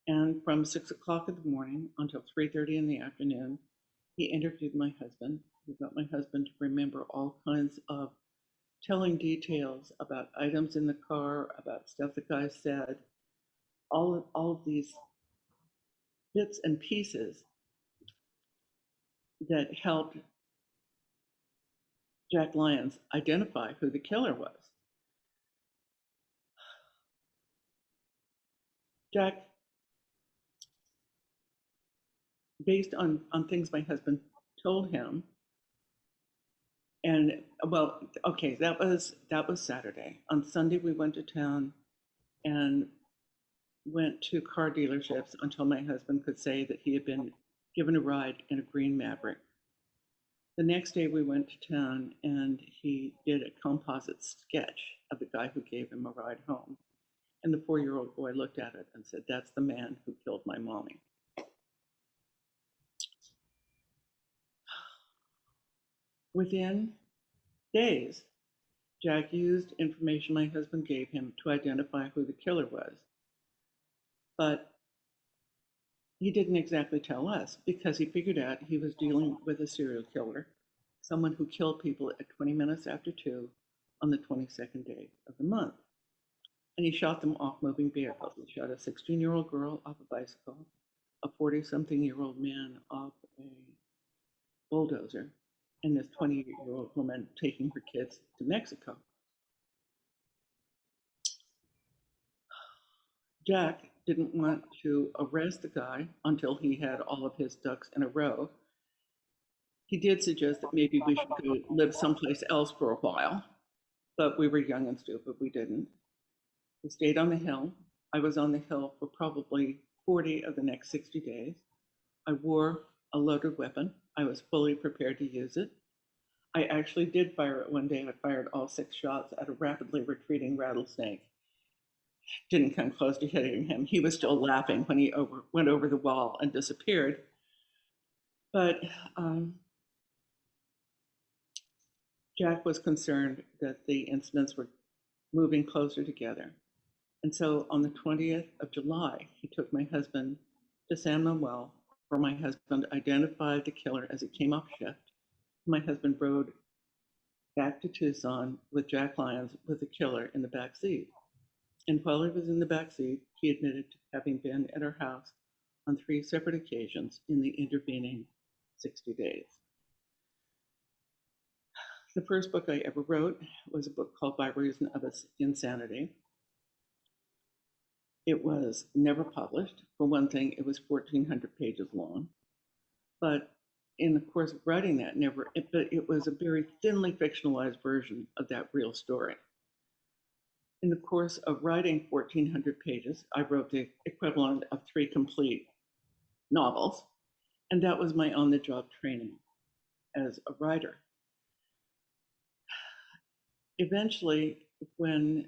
And from 6 o'clock in the morning until 3:30 in the afternoon, he interviewed my husband. He got my husband to remember all kinds of telling details about items in the car, about stuff the guy said, all of these bits and pieces that helped Jack Lyons identify who the killer was. Jack, based on things my husband told him, and well, okay, that was Saturday. On Sunday, we went to town and went to car dealerships until my husband could say that he had been given a ride in a green Maverick. The next day we went to town and he did a composite sketch of the guy who gave him a ride home. And the 4-year-old boy looked at it and said, "That's the man who killed my mommy." Within days, Jack used information my husband gave him to identify who the killer was. But he didn't exactly tell us because he figured out he was dealing with a serial killer, someone who killed people at 20 minutes after 2 on the 22nd day of the month. And he shot them off moving vehicles. He shot a 16-year-old girl off a bicycle, a 40-something-year-old man off a bulldozer, and this 28-year-old woman taking her kids to Mexico. Jack didn't want to arrest the guy until he had all of his ducks in a row. He did suggest that maybe we should go live someplace else for a while, but we were young and stupid. We didn't. We stayed on the hill. I was on the hill for probably 40 of the next 60 days. I wore a loaded weapon. I was fully prepared to use it. I actually did fire it one day. I fired all 6 shots at a rapidly retreating rattlesnake. Didn't come close to hitting him. He was still laughing when he went over the wall and disappeared. But Jack was concerned that the incidents were moving closer together. And so on the 20th of July, he took my husband to San Manuel, where my husband identified the killer as he came off shift. My husband rode back to Tucson with Jack Lyons with the killer in the back seat. And while he was in the back seat, he admitted to having been at our house on 3 separate occasions in the intervening 60 days. The first book I ever wrote was a book called By Reason of Insanity. It was never published. For one thing, it was 1,400 pages long. But in the course of writing that, it was a very thinly fictionalized version of that real story. In the course of writing 1,400 pages, I wrote the equivalent of 3 complete novels. And that was my on-the-job training as a writer. Eventually, when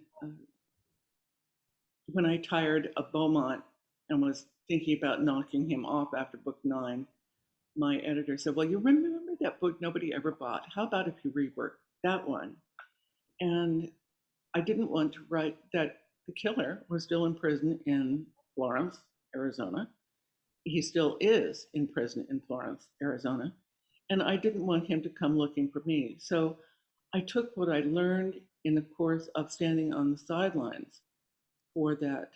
I tired of Beaumont and was thinking about knocking him off after book 9, my editor said, well, you remember that book nobody ever bought? How about if you rework that one? And I didn't want to write that the killer was still in prison in Florence, Arizona. He still is in prison in Florence, Arizona. And I didn't want him to come looking for me. So I took what I learned in the course of standing on the sidelines for that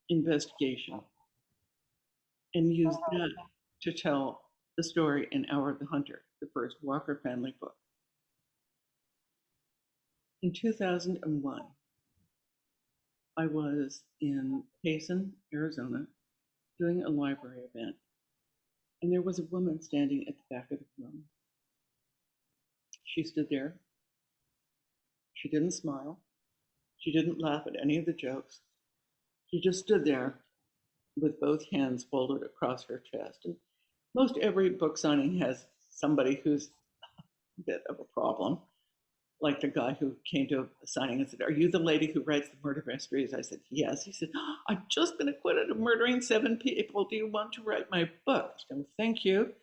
investigation and used that to tell the story in Hour of the Hunter, the first Walker family book. In 2001, I was in Payson, Arizona, doing a library event, and there was a woman standing at the back of the room. She stood there. She didn't smile. She didn't laugh at any of the jokes. She just stood there with both hands folded across her chest. And most every book signing has somebody who's a bit of a problem, like the guy who came to a signing and said, are you the lady who writes the murder mysteries? I said, yes. He said, oh, I've just been acquitted of murdering 7 people. Do you want to write my book? I said, thank you.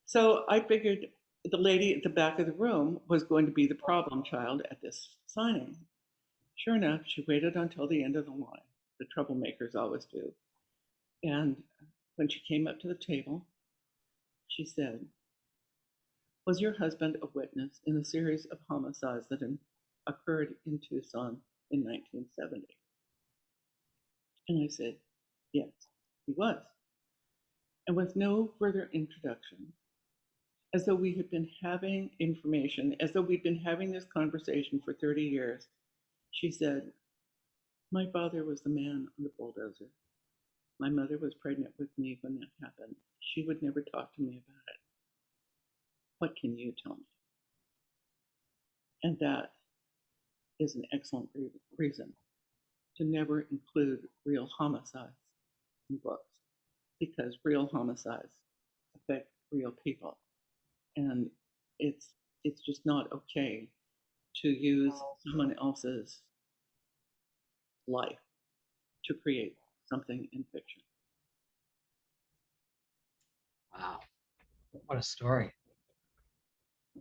So I figured the lady at the back of the room was going to be the problem child at this signing. Sure enough, she waited until the end of the line. The troublemakers always do. And when she came up to the table, she said, was your husband a witness in a series of homicides that occurred in Tucson in 1970? And I said, yes, he was. And with no further introduction, as though we had been having information, as though we'd been having this conversation for 30 years, she said, my father was the man on the bulldozer. My mother was pregnant with me when that happened. She would never talk to me about it. What can you tell me? And that is an excellent reason to never include real homicides in books, because real homicides affect real people. And it's just not okay to use someone else's life to create something in fiction.
Wow, what a story.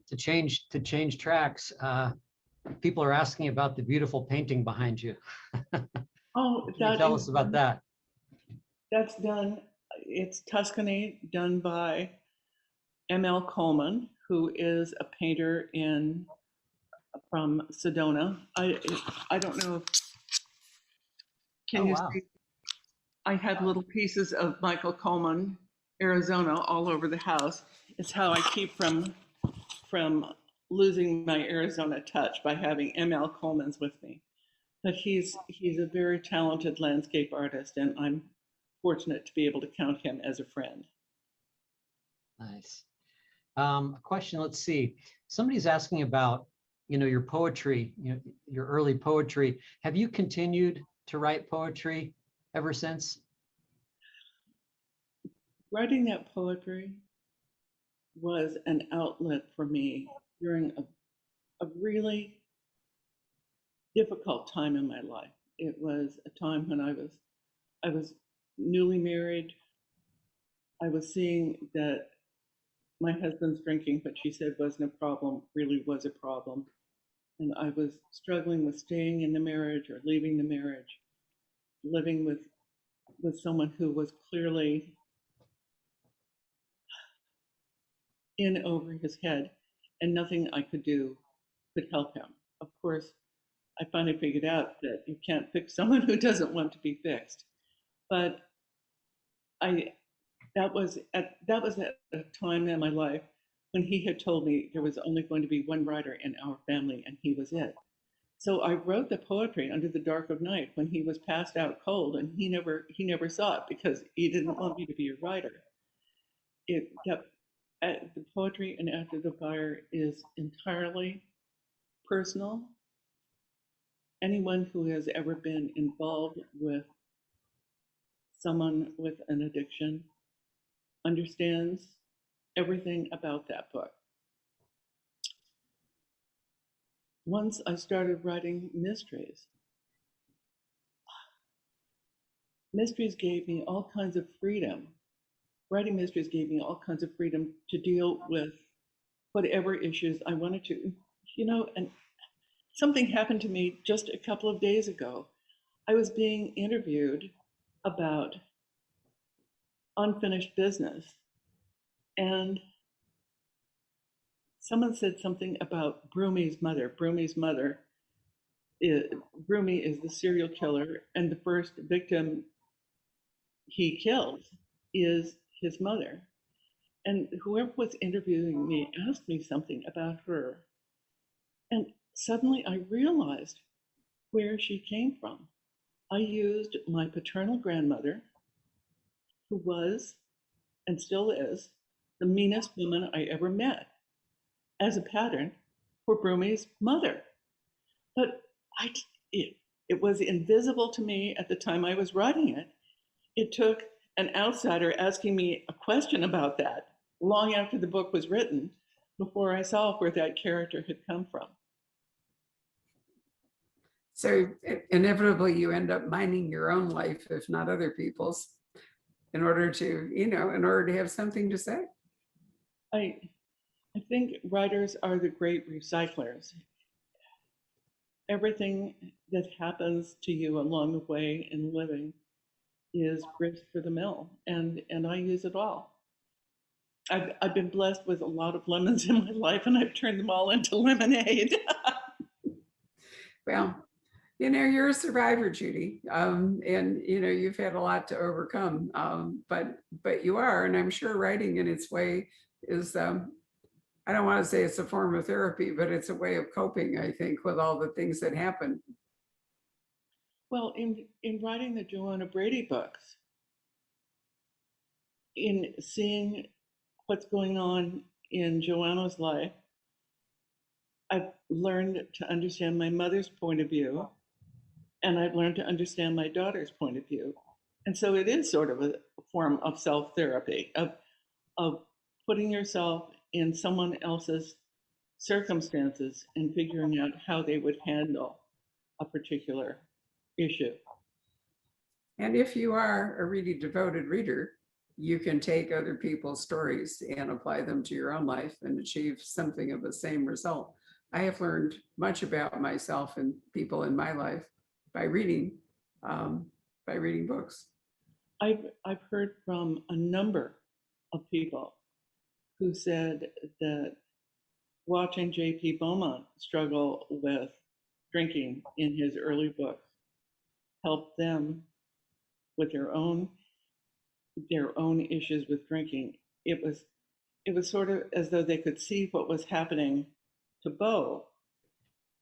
To change tracks, people are asking about the beautiful painting behind you.
Oh,
Can you tell us about that?
That's done. It's Tuscany, done by M.L. Coleman, who is a painter from Sedona. I don't know. Can you
wow.
see? I have little pieces of Michael Coleman, Arizona, all over the house. It's how I keep from losing my Arizona touch, by having M.L. Coleman's with me. But he's a very talented landscape artist, and I'm fortunate to be able to count him as a friend.
Nice. A question, let's see. Somebody's asking about, your poetry, your early poetry. Have you continued to write poetry ever since?
Writing that poetry was an outlet for me during a really difficult time in my life. It was a time when I was newly married. I was seeing that my husband's drinking, what she said wasn't a problem, really was a problem. And I was struggling with staying in the marriage or leaving the marriage, living with someone who was clearly in over his head, and nothing I could do could help him. Of course, I finally figured out that you can't fix someone who doesn't want to be fixed. But that was at a time in my life when he had told me there was only going to be one writer in our family, and he was it. So I wrote the poetry under the dark of night when he was passed out cold, and he never saw it because he didn't want me to be a writer. The poetry in After the Fire is entirely personal. Anyone who has ever been involved with someone with an addiction understands everything about that book. Once I started writing mysteries, mysteries gave me all kinds of freedom. Writing mysteries gave me all kinds of freedom to deal with whatever issues I wanted to. And something happened to me just a couple of days ago. I was being interviewed about unfinished business, and someone said something about Broomy's mother. Broomy is the serial killer, and the first victim he kills is his mother. And whoever was interviewing me asked me something about her. And suddenly I realized where she came from. I used my paternal grandmother, who was and still is the meanest woman I ever met, as a pattern for Broomy's mother. But I, it was invisible to me at the time I was writing it. It took an outsider asking me a question about that long after the book was written before I saw where that character had come from.
So inevitably you end up mining your own life, if not other people's, in order to have something to say.
I think writers are the great recyclers. Everything that happens to you along the way in living is grist for the mill, and I use it all. I've been blessed with a lot of lemons in my life, and I've turned them all into lemonade.
Well, you're a survivor, Judy, and you've had a lot to overcome, but you are, and I'm sure writing in its way is, I don't want to say it's a form of therapy, but it's a way of coping, I think, with all the things that happen.
Well, in writing the Joanna Brady books, in seeing what's going on in Joanna's life, I've learned to understand my mother's point of view, and I've learned to understand my daughter's point of view. And so it is sort of a form of self-therapy, of putting yourself in someone else's circumstances and figuring out how they would handle a particular issue.
And if you are a really devoted reader, you can take other people's stories and apply them to your own life and achieve something of the same result. I have learned much about myself and people in my life by reading books.
I've heard from a number of people who said that watching J.P. Beaumont struggle with drinking in his early books helped them with their own issues with drinking. It was sort of as though they could see what was happening to Beau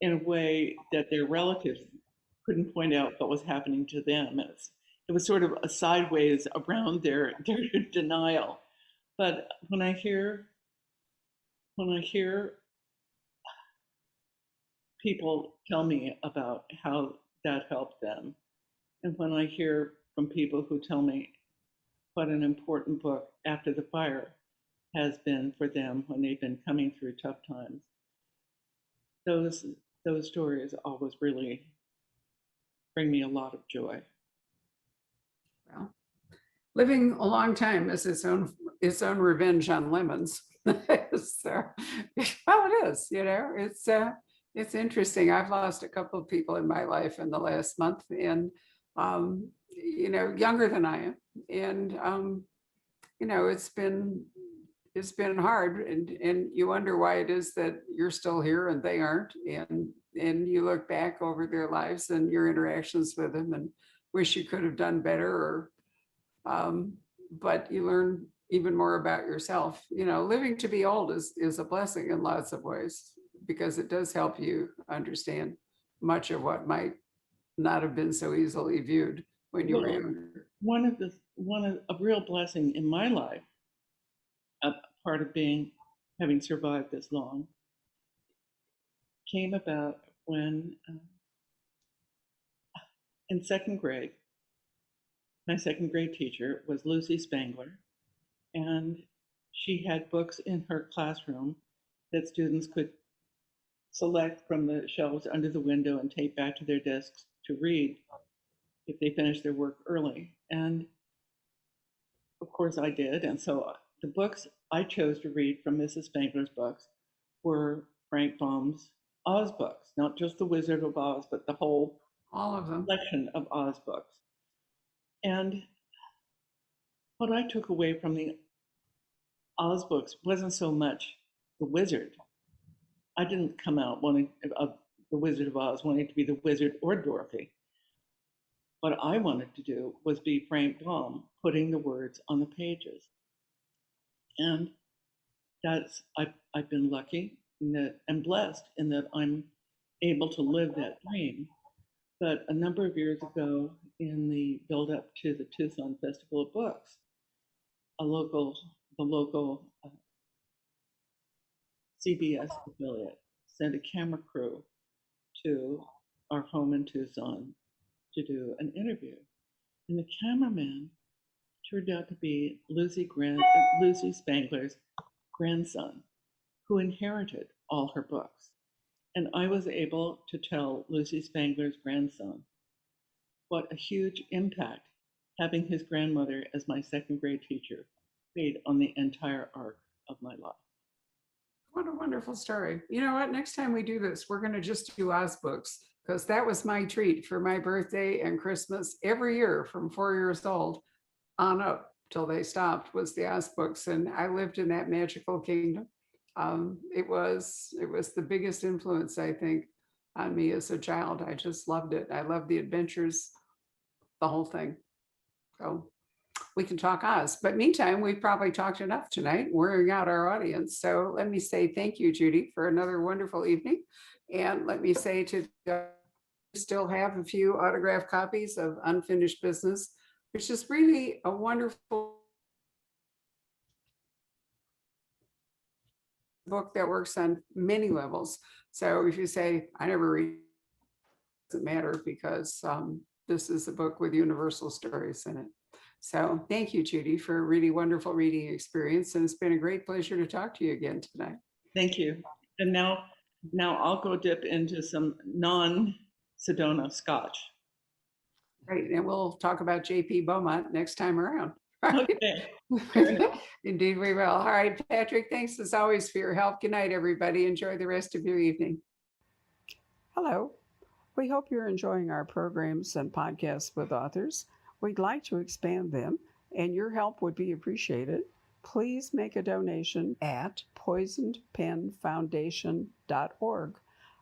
in a way that their relatives couldn't point out what was happening to them. It was sort of a sideways around their denial. But when I hear people tell me about how that helped them, and when I hear from people who tell me what an important book After the Fire has been for them when they've been coming through tough times, those stories always really bring me a lot of joy.
Well, living a long time is its own revenge on lemons. So, well, it is. It's interesting. I've lost a couple of people in my life in the last month, and younger than I am, and it's been hard, and you wonder why it is that you're still here and they aren't, and you look back over their lives and your interactions with them and wish you could have done better, but you learn even more about yourself. Living to be old is a blessing in lots of ways, because it does help you understand much of what might not have been so easily viewed when you were younger.
A real blessing in my life, a part of having survived this long, came about when in second grade, my second grade teacher was Lucy Spangler, And she had books in her classroom that students could select from the shelves under the window and take back to their desks to read if they finished their work early. And of course I did. And so the books I chose to read from Mrs. Spangler's books were Frank Baum's Oz books, not just The Wizard of Oz, but the whole
All of them.
collection of Oz books. And what I took away from the Oz books wasn't so much the wizard. I didn't come out wanting the Wizard of Oz wanting to be the wizard or Dorothy. What I wanted to do was be Frank Baum, putting the words on the pages. And I've been lucky and blessed in that I'm able to live that dream. But a number of years ago, in the build up to the Tucson Festival of Books, the local CBS affiliate sent a camera crew to our home in Tucson to do an interview. And the cameraman turned out to be Lucy Spangler's grandson, who inherited all her books. And I was able to tell Lucy Spangler's grandson what a huge impact having his grandmother as my second grade teacher made on the entire arc of my life.
What a wonderful story. You know what? Next time we do this, we're going to just do Oz books, because that was my treat for my birthday and Christmas every year from 4 years old on up till they stopped, was the Oz books. And I lived in that magical kingdom. It was the biggest influence, I think, on me as a child. I just loved it. I loved the adventures, the whole thing. So we can talk Oz, but meantime, we've probably talked enough tonight, wearing out our audience. So let me say thank you, Judy, for another wonderful evening. And let me say to still have a few autographed copies of Unfinished Business, which is really a wonderful book that works on many levels. So if you say, I never read, it doesn't matter, because this is a book with universal stories in it. So thank you, Judy, for a really wonderful reading experience. And it's been a great pleasure to talk to you again tonight.
Thank you. And now I'll go dip into some non-Sedona scotch.
Great. And we'll talk about J.P. Beaumont next time around.
Okay.
Indeed, we will. All right, Patrick, thanks as always for your help. Good night, everybody. Enjoy the rest of your evening. Hello. We hope you're enjoying our programs and podcasts with authors. We'd like to expand them, and your help would be appreciated. Please make a donation at poisonedpenfoundation.org.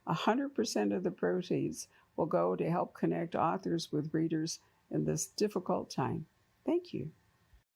100% of the proceeds will go to help connect authors with readers in this difficult time. Thank you.